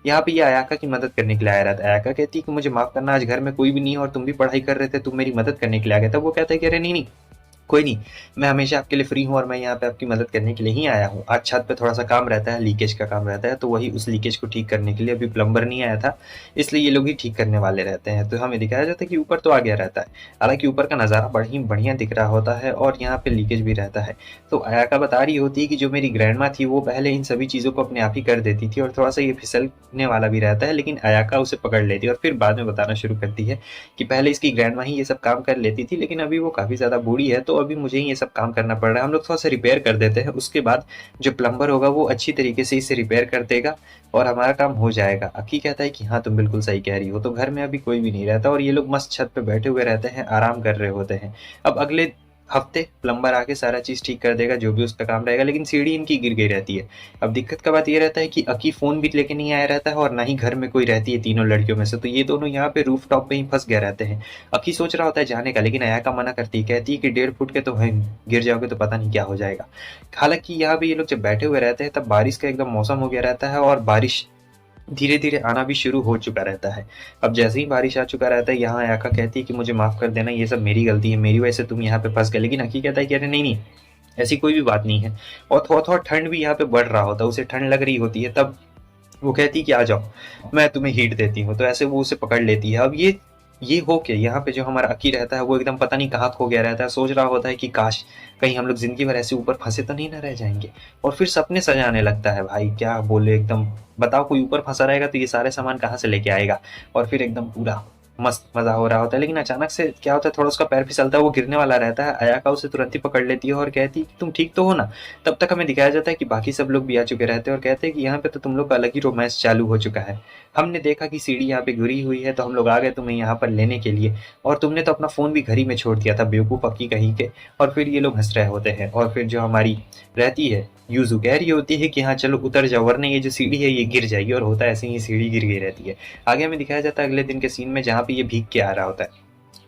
यहाँ पे ये अयाका की मदद करने के लिए आया रहता है। अयाका कहती है कि मुझे माफ करना, आज घर में कोई भी नहीं है और तुम भी पढ़ाई कर रहे थे, तुम मेरी मदद करने के लिए आ गए। तब वो कहता है कि अरे नहीं नहीं, कोई नहीं, मैं हमेशा आपके लिए फ्री हूँ और मैं यहाँ पे आपकी मदद करने के लिए ही आया हूँ। आज छत पे थोड़ा-सा काम रहता है, लीकेज का काम रहता है, तो वही उस लीकेज को ठीक करने के लिए अभी प्लम्बर नहीं आया था, इसलिए ये लोग ही ठीक करने वाले रहते हैं। तो हमें दिखाया जाता है कि ऊपर तो आ गया रहता है, हालाँकि ऊपर का नज़ारा बड़ा ही बढ़िया दिख रहा होता है और यहाँ पे लीकेज भी रहता है। तो अयाका बता रही होती है कि जो मेरी ग्रैंडमा थी, वो पहले इन सभी चीज़ों को अपने आप ही कर देती थी और थोड़ा-सा ये फिसलने वाला भी रहता है, लेकिन अयाका उसे पकड़ लेती है और फिर बाद में बताना शुरू करती है कि पहले इसकी ग्रैंडमा ही ये सब काम कर लेती थी, लेकिन अभी वो काफ़ी ज़्यादा बूढ़ी है, तो अभी मुझे ही ये सब काम करना पड़ रहा है। हम लोग थोड़ा-सा रिपेयर कर देते हैं, उसके बाद जो प्लम्बर होगा वो अच्छी तरीके से इसे रिपेयर कर देगा और हमारा काम हो जाएगा। अकी कहता है कि हाँ, तुम बिल्कुल सही कह रही हो। तो घर में अभी कोई भी नहीं रहता और ये लोग मस्त छत पे बैठे हुए रहते हैं, आराम कर रहे होते हैं। अब अगले हफ्ते प्लम्बर आके सारा चीज़ ठीक कर देगा, जो भी उसका काम रहेगा, लेकिन सीढ़ी इनकी गिर गई रहती है। अब दिक्कत का बात ये रहता है कि अकी फ़ोन भी लेके नहीं आया रहता है और ना ही घर में कोई रहती है तीनों लड़कियों में से, तो ये दोनों यहाँ पे रूफ टॉप पे ही फँस गए रहते हैं। अकी सोच रहा होता है जाने का, लेकिन अयाका मना करती है, कहती है कि 1.5 फुट के तो हैं, गिर जाओगे तो पता नहीं क्या हो जाएगा। हालाँकि यहाँ पे ये लोग जब बैठे हुए रहते हैं तब बारिश का एकदम मौसम हो गया रहता है और बारिश धीरे-धीरे आना भी शुरू हो चुका रहता है। अब जैसे ही बारिश आ चुका रहता है, यहाँ अयाका कहती है कि मुझे माफ़ कर देना, ये सब मेरी गलती है, मेरी वजह से तुम यहाँ पे फँस गए। लेकिन अकी कहता है कि अरे नहीं, नहीं, ऐसी कोई भी बात नहीं है। और थोड़ा-थोड़ा ठंड भी यहाँ पे बढ़ रहा होता है, उसे ठंड लग रही होती है, तब वो कहती है कि आ जाओ, मैं तुम्हें हीट देती हूँ। तो ऐसे वो उसे पकड़ लेती है। अब ये हो के यहाँ पे जो हमारा अकी रहता है वो एकदम पता नहीं कहाँ खो गया रहता है, सोच रहा होता है कि काश कहीं हम लोग ज़िंदगी भर ऐसे ऊपर फँसे तो नहीं ना रह जाएँगे। और फिर सपने सजाने लगता है, भाई क्या बोले एकदम, बताओ कोई ऊपर फँसा रहेगा तो ये सारे सामान कहाँ से लेके आएगा? और फिर एकदम पूरा मस्त मज़ा हो रहा होता है, लेकिन अचानक से क्या होता है, थोड़ा उसका पैर फिसलता है, वो गिरने वाला रहता है। अयाका उसे तुरंत ही पकड़ लेती है और कहती है कि तुम ठीक तो हो ना? तब तक हमें दिखाया जाता है कि बाकी सब लोग भी आ चुके रहते हैं और कहते हैं कि यहाँ पे तो तुम लोग का अलग ही रोमांस चालू हो चुका है। हमने देखा कि सीढ़ी यहाँ पे गिरी हुई है, तो हम लोग आ गए तुम्हें यहाँ पर लेने के लिए, और तुमने तो अपना फ़ोन भी घर ही में छोड़ दिया था, बेवकूफ़ अक्की कहीं के। और फिर ये लोग हँस रहे होते हैं और फिर जो हमारी रहती है, यूज़ू कह रही होती है कि हाँ चलो उतर जाओ, वरना ये जो सीढ़ी है ये गिर जाएगी, और होता है ऐसे ही, सीढ़ी गिर गई रहती है। आगे हमें दिखाया जाता है अगले दिन के सीन में, जहाँ पे ये भीग के आ रहा होता है।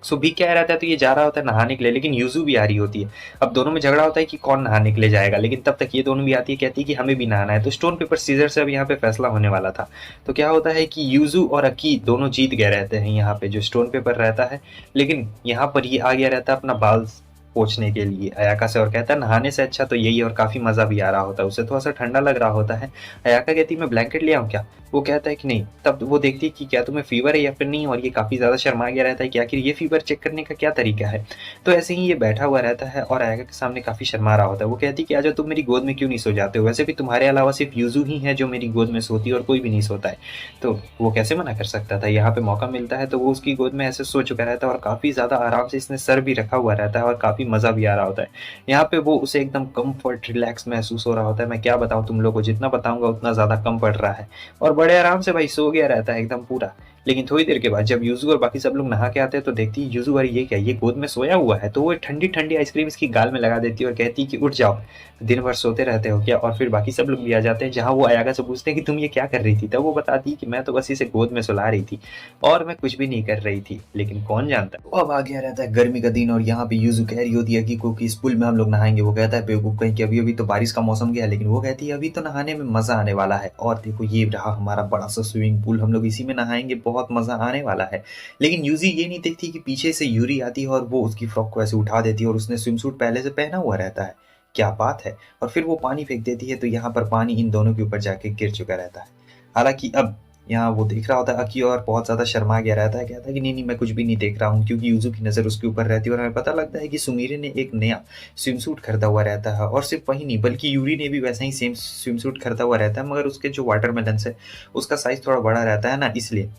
सो भीग के आ रहता है, तो ये जा रहा होता है नहाने के लिए, लेकिन यूज़ू भी आ रही होती है। अब दोनों में झगड़ा होता है कि कौन नहाने के लिए जाएगा, लेकिन तब तक ये दोनों भी आती है, कहती है कि हमें भी नहाना है। तो स्टोन पेपर सीजर से अब यहाँ पे फैसला होने वाला था। तो क्या होता है कि यूज़ू और अकी दोनों जीत गए रहते हैं यहाँ पे, जो स्टोन पेपर रहता है। लेकिन यहाँ पर ये आ गया रहता है अपना बाल पोंछने के लिए अयाका से, और कहता है नहाने से अच्छा तो यही है, और काफ़ी मज़ा भी आ रहा होता है, उसे थोड़ा सा ठंडा लग रहा होता है। अयाका कहती है मैं ब्लैंकेट ले आऊँ क्या? वो कहता है कि नहीं। तब वो देखती है कि क्या तुम्हें फीवर है या फिर नहीं, और ये काफ़ी ज़्यादा शर्मा गया रहता है कि आखिर ये फीवर चेक करने का क्या तरीका है। तो ऐसे ही ये बैठा हुआ रहता है और अयाका के सामने काफ़ी शर्मा रहा होता है। वो कहती है कि आजा, तुम मेरी गोद में क्यों नहीं सो जाते हो? वैसे भी तुम्हारे अलावा सिर्फ यूज़ू ही है जो मेरी गोद में सोती है और कोई भी नहीं सोता है। तो वो कैसे मना कर सकता था, यहाँ पे मौका मिलता है तो वो उसकी गोद में ऐसे सो चुका रहता है और काफ़ी ज़्यादा आराम से इसने सर भी रखा हुआ रहता है और काफ़ी मज़ा भी आ रहा होता है। यहाँ पे वो उसे एकदम कम्फर्ट, रिलैक्स महसूस हो रहा होता है। मैं क्या बताऊँ तुम लोगों को, जितना बताऊँगा उतना ज़्यादा कम पड़ रहा है। और बड़े आराम से भाई सो गया रहता है एकदम पूरा। लेकिन थोड़ी देर के बाद जब यूज़ू और बाकी सब लोग नहा के आते हैं तो देखती है यूज़ू, अरे ये क्या, ये गोद में सोया हुआ है। तो वो ठंडी-ठंडी आइसक्रीम इसकी गाल में लगा देती है और कहती है कि उठ जाओ, दिन भर सोते रहते हो क्या? और फिर बाकी सब लोग भी आ जाते हैं, जहाँ वो अयाका से पूछते हैं कि तुम ये क्या कर रही थी? तब वो बताती है कि मैं तो बस इसे गोद में सुला रही थी और मैं कुछ भी नहीं कर रही थी। लेकिन कौन जानता। तो अब आ गया रहता है गर्मी का दिन और यहाँ पे यूज़ू कह रही होती है कि इस पूल में हम लोग नहाएंगे। वो कहता है बेवकूफ़ कहीं कि अभी-अभी तो बारिश का मौसम गया है, लेकिन वो कहती है अभी तो नहाने में मज़ा आने वाला है। और देखो ये रहा हमारा बड़ा सा स्विमिंग पूल, हम लोग इसी में नहाएंगे, बहुत मज़ा आने वाला है। लेकिन यूज़ी ये नहीं देखती कि पीछे से यूरी आती है और वो उसकी फ्रॉक को ऐसे उठा देती है और उसने स्विम सूट पहले से पहना हुआ रहता है। क्या बात है। और फिर वो पानी फेंक देती है, तो यहाँ पर पानी इन दोनों के ऊपर जाके गिर चुका रहता है। हालाँकि अब यहाँ वो देख रहा होता है अकी और बहुत ज़्यादा शर्मा गया रहता है, कहता है कि नहीं, नहीं मैं कुछ भी नहीं देख रहा हूँ, क्योंकि यूज़ू की नज़र उसके ऊपर रहती है और हमें पता लगता है कि सुमीरे ने एक नया स्विम सूट खरीदा हुआ रहता है। और सिर्फ वही नहीं, बल्कि यूरी ने भी वैसा ही सेम स्विम सूट खरीदा हुआ रहता है, मगर उसके जो वाटरमेलन्स है उसका साइज़ थोड़ा बड़ा रहता है ना, इसलिए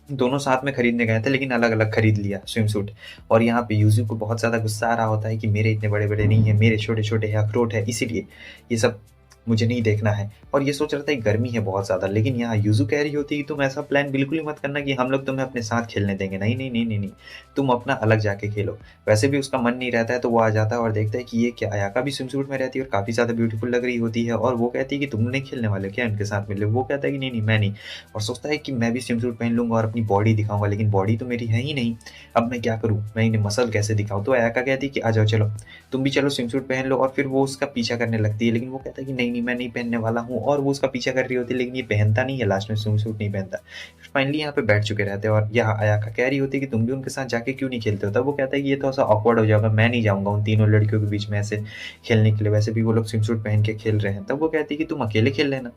दोनों साथ में खरीदने गए थे, लेकिन अलग-अलग खरीद लिया स्विम सूट। और यहाँ पे यूज़ू को बहुत ज़्यादा गुस्सा आ रहा होता है कि मेरे इतने बड़े-बड़े नहीं है, मेरे छोटे-छोटे हैं, अखरोट है, इसीलिए ये सब मुझे नहीं देखना है। और ये सोच रहा था कि गर्मी है बहुत ज़्यादा, लेकिन यहाँ यूज़ू कह रही होती है कि तुम ऐसा प्लान बिल्कुल ही मत करना कि हम लोग तुम्हें अपने साथ खेलने देंगे। नहीं, नहीं, नहीं, नहीं, नहीं, तुम अपना अलग जाके खेलो। वैसे भी उसका मन नहीं रहता है, तो वो आ जाता है और देखता है कि ये क्या, अयाका भी स्विम सूट में रहती है और काफ़ी ज़्यादा ब्यूटीफुल लग रही होती है। और वो कहती है कि तुम नहीं खेलने वाले हो क्या इनके साथ मिले? वो कहता है कि नहीं, नहीं, मैं नहीं। और सोचता है कि मैं भी स्विम सूट पहन लूँगा और अपनी बॉडी दिखाऊँगा, लेकिन बॉडी तो मेरी है ही नहीं। अब मैं क्या करूँ? मैं इन्हें मसल कैसे दिखाऊँ? तो अयाका कहती है कि आ जाओ चलो, तुम भी चलो स्विम सूट पहन लो। और फिर वो उसका पीछा करने लगती है, लेकिन वो कहता है कि नहीं, नहीं मैं नहीं पहनने वाला हूँ, और वो उसका पीछा कर रही होती है लेकिन ये पहनता नहीं है, लास्ट में स्विम सूट नहीं पहनता। फिर फाइनली यहाँ पे बैठ चुके रहते हैं और यहाँ अयाका कह रही होती है कि तुम भी उनके साथ जाके क्यों नहीं खेलते हो। तब वो कहता है कि ये थोड़ा सा ऑकवर्ड हो जाएगा, मैं नहीं जाऊँगा उन तीनों लड़कियों के बीच में ऐसे खेलने के लिए, वैसे भी वो लोग स्विम सूट पहन के खेल रहे हैं। तब वो कहती है कि तुम अकेले खेल लेना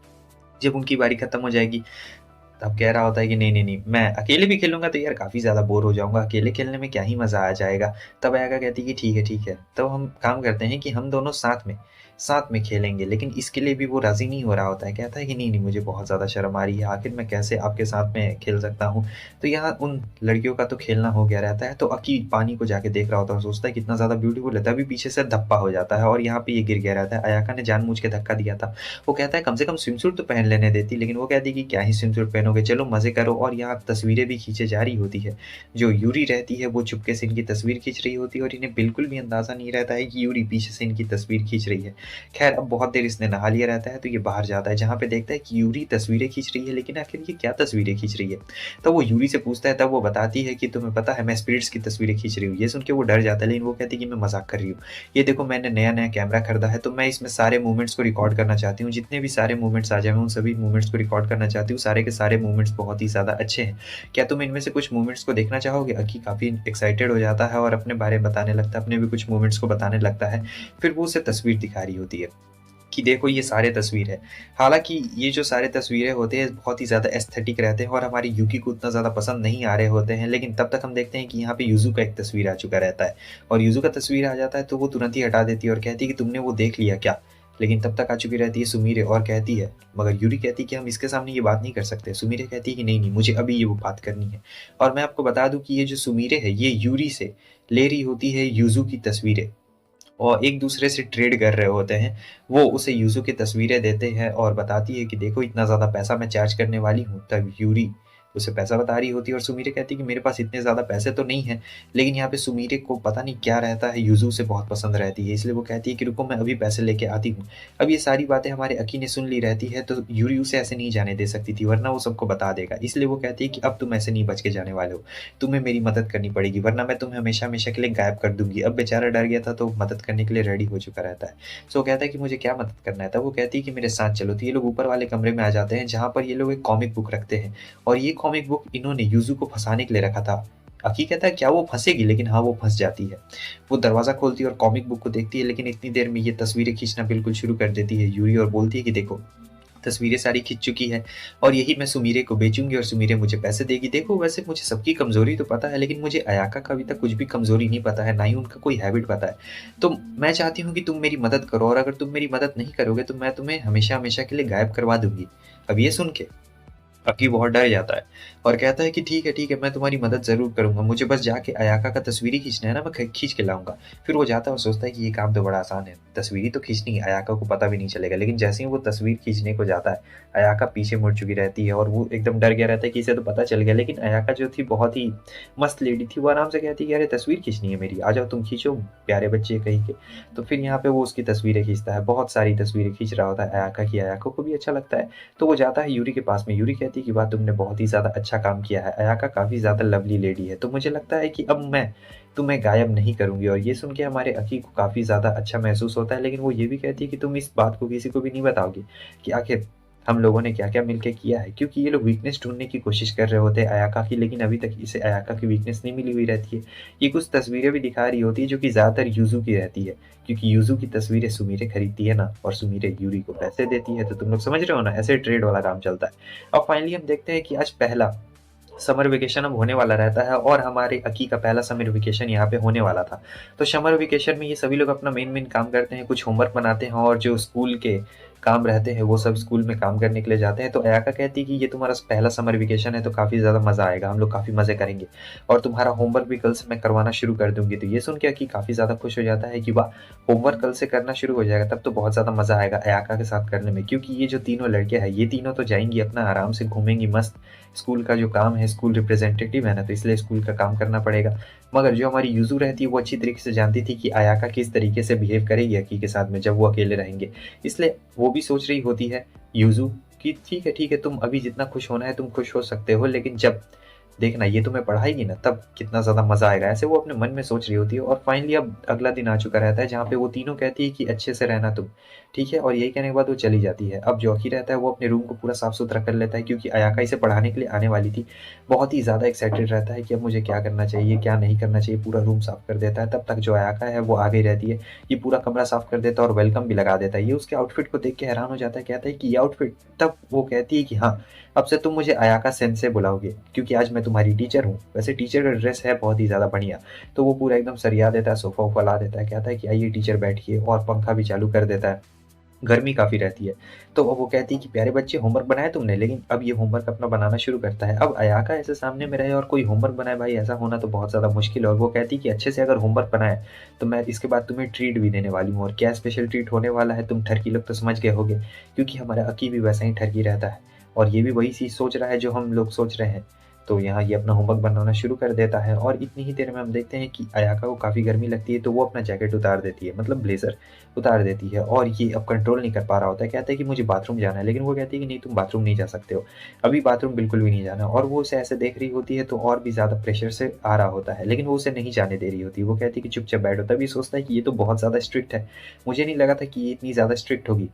जब उनकी बारी खत्म हो जाएगी। तब कह रहा होता है कि नहीं नहीं नहीं, मैं अकेले भी खेलूंगा तो यार काफ़ी ज़्यादा बोर हो जाऊंगा, अकेले खेलने में क्या ही मज़ा आ जाएगा। तब आयका कहती है कि ठीक है ठीक है, तो हम काम करते हैं कि हम दोनों साथ में खेलेंगे। लेकिन इसके लिए भी वो राज़ी नहीं हो रहा होता है, कहता है कि नहीं नहीं मुझे बहुत ज़्यादा शर्म आ रही है, आखिर मैं कैसे आपके साथ में खेल सकता हूँ। तो यहाँ उन लड़कियों का तो खेलना हो गया रहता है, तो अकी पानी को जाके देख रहा होता है और सोचता है कितना ज़्यादा ब्यूटीफुल है। तभी पीछे से धप्पा हो जाता है और यहाँ पे ये गिर गया रहता है। अयाका ने जानबूझ के धक्का दिया था। वो कहता है कम से कम स्विम सूट तो पहन लेने देती, लेकिन वो कहती है कि क्या ही स्विम सूट पहनोगे, चलो मज़े करो। और यहाँ तस्वीरें भी खींचे जा रही होती है। जो यूरी रहती है वो चुपके से इनकी तस्वीर खींच रही होती है और इन्हें बिल्कुल भी अंदाज़ा नहीं रहता है कि यूरी पीछे से इनकी तस्वीर खींच रही है। खैर अब बहुत देर इसने नहा लिया रहता है तो ये बाहर जाता है, जहाँ पे देखता है कि यूरी तस्वीरें खींच रही है, लेकिन आखिर ये क्या तस्वीरें खींच रही है। तब वो यूरी से पूछता है, तब वो बताती है कि तुम्हें पता है मैं स्पिरिट्स की तस्वीरें खींच रही हूँ। ये सुन के वो डर जाता है, लेकिन वो कहती है कि मैं मजाक कर रही हूँ। ये देखो मैंने नया नया कैमरा खरीदा है, तो मैं इसमें सारे मूवमेंट्स को रिकॉर्ड करना चाहती हूँ, जितने भी सारे मूवमेंट्स आ जाए मैं उन सभी मूवमेंट्स को रिकॉर्ड करना चाहती हूँ। सारे के सारे मूवमेंट्स बहुत ही ज़्यादा अच्छे हैं, क्या तुम इनमें से कुछ मूवमेंट्स को देखना चाहोगे। अकी काफ़ी एक्साइटेड हो जाता है और अपने बारे में बताने लगता है, अपने भी कुछ मूवमेंट्स को बताने लगता है। फिर वो उसे तस्वीर दिखा रही होती है कि देखो ये सारे तस्वीर है। हालांकि ये जो सारे तस्वीरें होते हैं बहुत ही ज़्यादा एस्थेटिक रहते हैं और हमारी यूकी को उतना ज़्यादा पसंद नहीं आ रहे होते हैं, लेकिन तब तक हम देखते हैं कि यहाँ पे यूजू का एक तस्वीर आ चुका रहता है और यूजू का तस्वीर आ जाता है तो वो तुरंत ही हटा देती है और कहती है कि तुमने वो देख लिया क्या। लेकिन तब तक आ चुकी रहती है सुमीरे और कहती है, मगर यूरी कहती है कि हम इसके सामने ये बात नहीं कर सकते। सुमीरे कहती है कि नहीं नहीं मुझे अभी ये वो बात करनी है। और मैं आपको बता दूं कि ये जो सुमीरे है ये यूरी से ले रही होती है यूजू की तस्वीरें और एक दूसरे से ट्रेड कर रहे होते हैं। वो उसे यूजू की तस्वीरें देते हैं और बताती है कि देखो इतना ज़्यादा पैसा मैं चार्ज करने वाली हूँ। तब यूरी उसे पैसा बता रही होती है और सुमीरे कहती है कि मेरे पास इतने ज़्यादा पैसे तो नहीं है। लेकिन यहाँ पे सुमीरे को पता नहीं क्या रहता है, यूजू से बहुत पसंद रहती है, इसलिए वो कहती है कि रुको मैं अभी पैसे लेके आती हूँ। अब ये सारी बातें हमारे अकी ने सुन ली रहती है, तो यूरी उसे ऐसे नहीं जाने दे सकती थी वरना वो सबको बता देगा। इसलिए वो कहती है कि अब तुम ऐसे नहीं बच के जाने वाले हो, तुम्हें मेरी मदद करनी पड़ेगी वरना मैं तुम्हें हमेशा हमेशा के लिए गायब कर दूंगी। अब बेचारा डर गया था तो मदद करने के लिए रेडी हो चुका रहता है। सो कहता है कि मुझे क्या मदद करना है। तब वो कहती है कि मेरे साथ चलो। तो ये लोग ऊपर वाले कमरे में आ जाते हैं जहाँ पर ये लोग एक कॉमिक बुक रखते हैं और ये कॉमिक बुक इन्होंने यूजू को फंसाने के लिए रखा था। अकी कहता है क्या वो फंसेगी, लेकिन हाँ वो फंस जाती है। वो दरवाजा खोलती है और कॉमिक बुक को देखती है, लेकिन इतनी देर में ये तस्वीरें खींचना बिल्कुल शुरू कर देती है यूरी और बोलती है कि देखो तस्वीरें सारी खिंच चुकी है और यही मैं सुमीरे को बेचूंगी और सुमीरे मुझे पैसे देगी। देखो वैसे मुझे सबकी कमजोरी तो पता है, लेकिन मुझे अयाका का अभी तक कुछ भी कमजोरी नहीं पता है, ना ही उनका कोई हैबिट पता है। तो मैं चाहती हूँ कि तुम मेरी मदद करो और अगर तुम मेरी मदद नहीं करोगे तो मैं तुम्हें हमेशा हमेशा के लिए गायब करवा दूंगी। अब ये सुन के अकी बहुत डर जाता है और कहता है कि ठीक है मैं तुम्हारी मदद ज़रूर करूंगा, मुझे बस जाके अयाका का तस्वीरें खींचना है ना, मैं खींच के लाऊंगा। फिर वो जाता है और सोचता है कि ये काम तो बड़ा आसान है, तस्वीरें तो खींचनी है, अयाका को पता भी नहीं चलेगा। लेकिन जैसे ही वो तस्वीर खींचने को जाता है अयाका पीछे मुड़ चुकी रहती है और वो एकदम डर गया रहता है कि इसे तो पता चल गया। लेकिन अयाका जो थी बहुत ही मस्त लेडी थी, वो आराम से कहती है कि अरे तस्वीर खींचनी है मेरी, आ जाओ तुम खींचो प्यारे बच्चे कहीं के। तो फिर यहाँ पे वो उसकी तस्वीरें खींचता है, बहुत सारी तस्वीरें खींच रहा होता है अयाका की, अयाका को भी अच्छा लगता है। तो वो जाता है यूरी के पास में, यूरी कहती है कि बात तुमने बहुत ही ज़्यादा अच्छा काम किया है, अयाका काफ़ी ज़्यादा लवली लेडी है, तो मुझे लगता है कि अब मैं तुम्हें गायब नहीं करूंगी। और ये सुन के हमारे अकी को काफ़ी ज़्यादा अच्छा महसूस होता है, लेकिन वो ये भी कहती है कि तुम इस बात को किसी को भी नहीं बताओगी कि आखिर हम लोगों ने क्या क्या मिलकर किया है, क्योंकि ये लोग वीकनेस ढूंढने की कोशिश कर रहे होते हैं अयाका की, लेकिन अभी तक इसे अयाका की वीकनेस नहीं मिली हुई रहती है। ये कुछ तस्वीरें भी दिखा रही होती है जो कि ज़्यादातर यूजू की रहती है, क्योंकि यूजू की तस्वीरें सुमीरे खरीदती है ना और सुमीरे यूरी को पैसे देती है। तो तुम लोग समझ रहे हो ना, ऐसे ट्रेड वाला काम चलता है। अब फाइनली हम देखते हैं कि आज पहला समर वेकेशन अब होने वाला रहता है और हमारे अकी का पहला समर वेकेशन यहाँ पे होने वाला था। तो समर वेकेशन में ये सभी लोग अपना मेन काम करते हैं, कुछ होमवर्क बनाते हैं और जो स्कूल के काम रहते हैं वो सब स्कूल में काम करने के लिए जाते हैं। तो अयाका कहती है कि ये तुम्हारा पहला समर वेकेशन है तो काफ़ी ज़्यादा मज़ा आएगा, हम लोग काफ़ी मज़े करेंगे और तुम्हारा होमवर्क भी कल से मैं करवाना शुरू कर दूंगी। तो ये सुन के अकी काफ़ी ज़्यादा खुश हो जाता है कि वाह होमवर्क कल से करना शुरू हो जाएगा, तब तो बहुत ज़्यादा मज़ा आएगा अयाका के साथ करने में, क्योंकि ये जो तीनों लड़कियाँ हैं ये तीनों तो जाएंगी अपना आराम से घूमेंगी मस्त। स्कूल का जो काम है, स्कूल रिप्रेजेंटेटिव है ना, तो इसलिए स्कूल का काम करना पड़ेगा। मगर जो हमारी यूजू रहती है वो अच्छी तरीके से जानती थी कि अयाका किस तरीके से बिहेव करेगी अकी के साथ में जब वो अकेले रहेंगे, इसलिए वो भी सोच रही होती है यूजू कि ठीक है तुम अभी जितना खुश होना है तुम खुश हो सकते हो, लेकिन जब देखना ये तुम्हें पढ़ाएगी ना, तब कितना ज़्यादा मज़ा आएगा। ऐसे वो अपने मन में सोच रही होती है और फाइनली अब अगला दिन आ चुका रहता है जहाँ पे वो तीनों कहती है कि अच्छे से रहना तुम, ठीक है? और यही कहने के बाद वो चली जाती है। अब जो अकी रहता है वो अपने रूम को पूरा साफ-सुथरा कर लेता है क्योंकि अयाका इसे पढ़ाने के लिए आने वाली थी। बहुत ही ज़्यादा एक्साइटेड रहता है कि अब मुझे क्या करना चाहिए, क्या नहीं करना चाहिए, पूरा रूम साफ कर देता है। तब तक जो अयाका है वो आ गई रहती है। ये पूरा कमरा साफ कर देता है और वेलकम भी लगा देता है। ये उसके आउटफिट को देख के हैरान हो जाता है, कहता है कि ये आउटफिट? तब वो कहती है कि हाँ, अब से तुम मुझे अयाका सेंसे बुलाओगे क्योंकि आज मैं तुम्हारी टीचर हूँ। वैसे टीचर का ड्रेस है बहुत ही ज़्यादा बढ़िया। तो वो पूरा एकदम सरिया देता है, सोफ़ा-वोफ़ा ला देता है, कहता है कि आइए टीचर बैठिए और पंखा भी चालू कर देता है। गर्मी काफ़ी रहती है। तो अब वो कहती है कि प्यारे बच्चे होमवर्क बनाया तुमने? लेकिन अब ये होमवर्क अपना बनाना शुरू करता है। अब अयाका ऐसे सामने में रहे और कोई होमवर्क बनाए, भाई ऐसा होना तो बहुत ज़्यादा मुश्किल है। और वो कहती है कि अच्छे से अगर होमवर्क बनाए तो मैं इसके बाद तुम्हें ट्रीट भी देने वाली हूँ। और क्या स्पेशल ट्रीट होने वाला है तुम ठरकी लोग तो समझ गए होगे, क्योंकि हमारा अकी भी वैसा ही ठरकी रहता है और ये भी वही चीज़ सोच रहा है जो हम लोग सोच रहे हैं। तो यहाँ ये अपना होमवर्क बनाना शुरू कर देता है और इतनी ही देर में हम देखते हैं कि अयाका को काफ़ी गर्मी लगती है, तो वो अपना जैकेट उतार देती है, मतलब ब्लेज़र उतार देती है और ये अब कंट्रोल नहीं कर पा रहा होता है। कहता है कि मुझे बाथरूम जाना है, लेकिन वो कहती है कि नहीं तुम बाथरूम नहीं जा सकते हो, अभी बाथरूम बिल्कुल भी नहीं जाना। और वो उसे ऐसे देख रही होती है तो और भी ज़्यादा प्रेशर से आ रहा होता है, लेकिन वो उसे नहीं जाने दे रही होती। वो कहती है कि चुपचाप बैठो। तभी सोचता है कि ये तो बहुत ज़्यादा स्ट्रिक्ट है, मुझे नहीं लगा था कि ये इतनी ज़्यादा स्ट्रिक्ट होगी।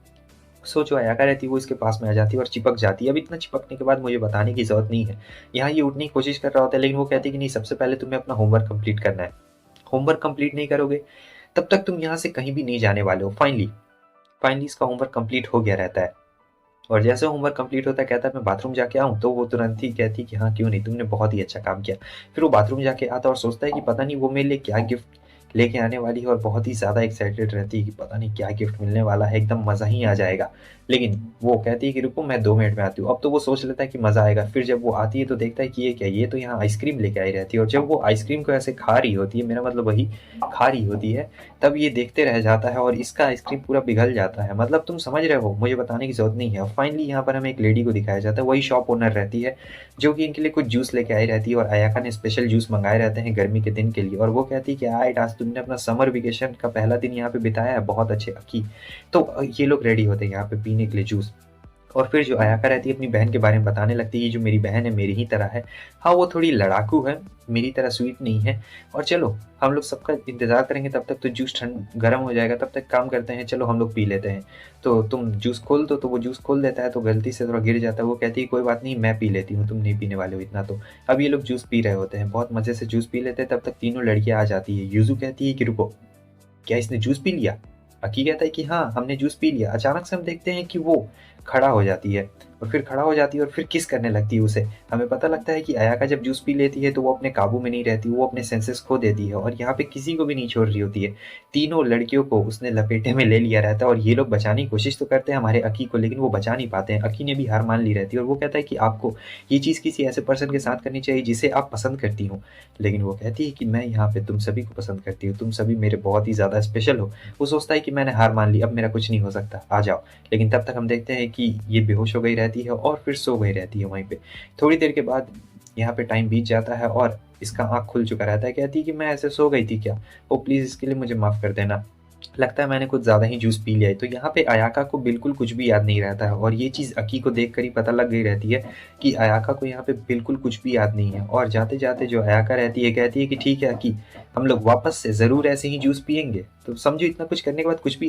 सोचो अयाका रहती है वो इसके पास में आ जाती है और चिपक जाती है। अब इतना चिपकने के बाद मुझे बताने की ज़रूरत नहीं है। यहाँ ये उठने की कोशिश कर रहा होता है, लेकिन वो कहती है कि नहीं, सबसे पहले तुम्हें अपना होमवर्क कंप्लीट करना है। होमवर्क कंप्लीट नहीं करोगे तब तक तुम यहाँ से कहीं भी नहीं जाने वाले हो। फाइनली फाइनली इसका होमवर्क कंप्लीट हो गया रहता है और जैसे होमवर्क कंप्लीट होता है कहता है मैं बाथरूम जाके आऊँ, तो वो तुरंत ही कहती है कि हाँ क्यों नहीं, तुमने बहुत ही अच्छा काम किया। फिर वो बाथरूम जाके आता है और सोचता है कि पता नहीं वो मेरे लिए क्या गिफ्ट लेके आने वाली है और बहुत ही ज़्यादा एक्साइटेड रहती है कि पता नहीं क्या गिफ्ट मिलने वाला है, एकदम मज़ा ही आ जाएगा। लेकिन वो कहती है कि रुको मैं 2 मिनट में आती हूँ। अब तो वो सोच लेता है कि मज़ा आएगा। फिर जब वो आती है तो देखता है कि ये क्या, ये तो यहाँ आइसक्रीम लेके आई रहती है और जब वो आइसक्रीम को ऐसे खा रही होती है, मेरा मतलब वही खा रही होती है, तब ये देखते रह जाता है और इसका आइसक्रीम पूरा पिघल जाता है। मतलब तुम समझ रहे हो, मुझे बताने की ज़रूरत नहीं है। फाइनली यहाँ पर हमें एक लेडी को दिखाया जाता है, वही शॉप ओनर रहती है, जो कि इनके लिए कुछ जूस लेके आई रहती है और अयाका ने स्पेशल जूस मंगाए रहते हैं गर्मी के दिन के लिए। और वो कहती है कि आइट, आज तुमने अपना समर वेकेशन का पहला दिन यहाँ पे बिताया है, बहुत अच्छे अकी। तो ये लोग रेडी होते हैं यहाँ पे पीने के लिए जूस। और फिर जो अयाका रहती है अपनी बहन के बारे में बताने लगती है, ये जो मेरी बहन है मेरी ही तरह है। हाँ, वो थोड़ी लड़ाकू है, मेरी तरह स्वीट नहीं है। और चलो हम लोग सबका इंतज़ार करेंगे, तब तक तो जूस ठंड गर्म हो जाएगा, तब तक काम करते हैं, चलो हम लोग पी लेते हैं। तो तुम जूस खोल दो, तो वो जूस खोल देता है, तो गलती से थोड़ा गिर जाता है। वो कहती है कोई बात नहीं, मैं पी लेती हूँ, तुम नहीं पीने वाले हो इतना तो। अब ये लोग जूस पी रहे होते हैं, बहुत मज़े से जूस पी लेते हैं, तब तक तीनों लड़कियाँ आ जाती है। यूज़ू कहती है कि रुको, क्या इसने जूस पी लिया? अकी कहता है कि हाँ, हमने जूस पी लिया। अचानक से हम देखते हैं कि वो खड़ा हो जाती है और फिर खड़ा हो जाती है और फिर किस करने लगती है उसे। हमें पता लगता है कि अयाका जब जूस पी लेती है तो वो अपने काबू में नहीं रहती, वो अपने सेंसेस खो देती है और यहाँ पे किसी को भी नहीं छोड़ रही होती है। तीनों लड़कियों को उसने लपेटे में ले लिया रहता है और ये लोग बचाने की कोशिश तो करते हैं हमारे अकी को, लेकिन वो बचा नहीं पाते हैं। अकी ने भी हार मान ली रहती है और वो कहता है कि आपको ये चीज़ किसी ऐसे पर्सन के साथ करनी चाहिए जिसे आप पसंद करती हो। लेकिन वो कहती है कि मैं यहाँ पे तुम सभी को पसंद करती हूँ, तुम सभी मेरे बहुत ही ज़्यादा स्पेशल हो। वो सोचता है कि मैंने हार मान ली, अब मेरा कुछ नहीं हो सकता, आ जाओ। लेकिन तब तक हम देखते हैं कि ये बेहोश हो गई रहती है और फिर सो गई रहती है वहीं पे। थोड़ी देर के बाद यहाँ पे टाइम बीत जाता है और इसका आँख खुल चुका रहता है। कहती है कि मैं ऐसे सो गई थी क्या? ओह प्लीज़ इसके लिए मुझे माफ़ कर देना। लगता है मैंने कुछ ज़्यादा ही जूस पी लिया है। तो यहाँ पे अयाका को बिल्कुल कुछ भी याद नहीं रहता है और ये चीज़ अकी को देखकर ही पता लग गई रहती है कि अयाका को यहाँ पे बिल्कुल कुछ भी याद नहीं है। और जाते-जाते जो अयाका रहती है कहती है कि ठीक है अकी, हम लोग वापस से ज़रूर ऐसे ही जूस पिएँगे। तो समझो इतना कुछ करने के बाद कुछ भी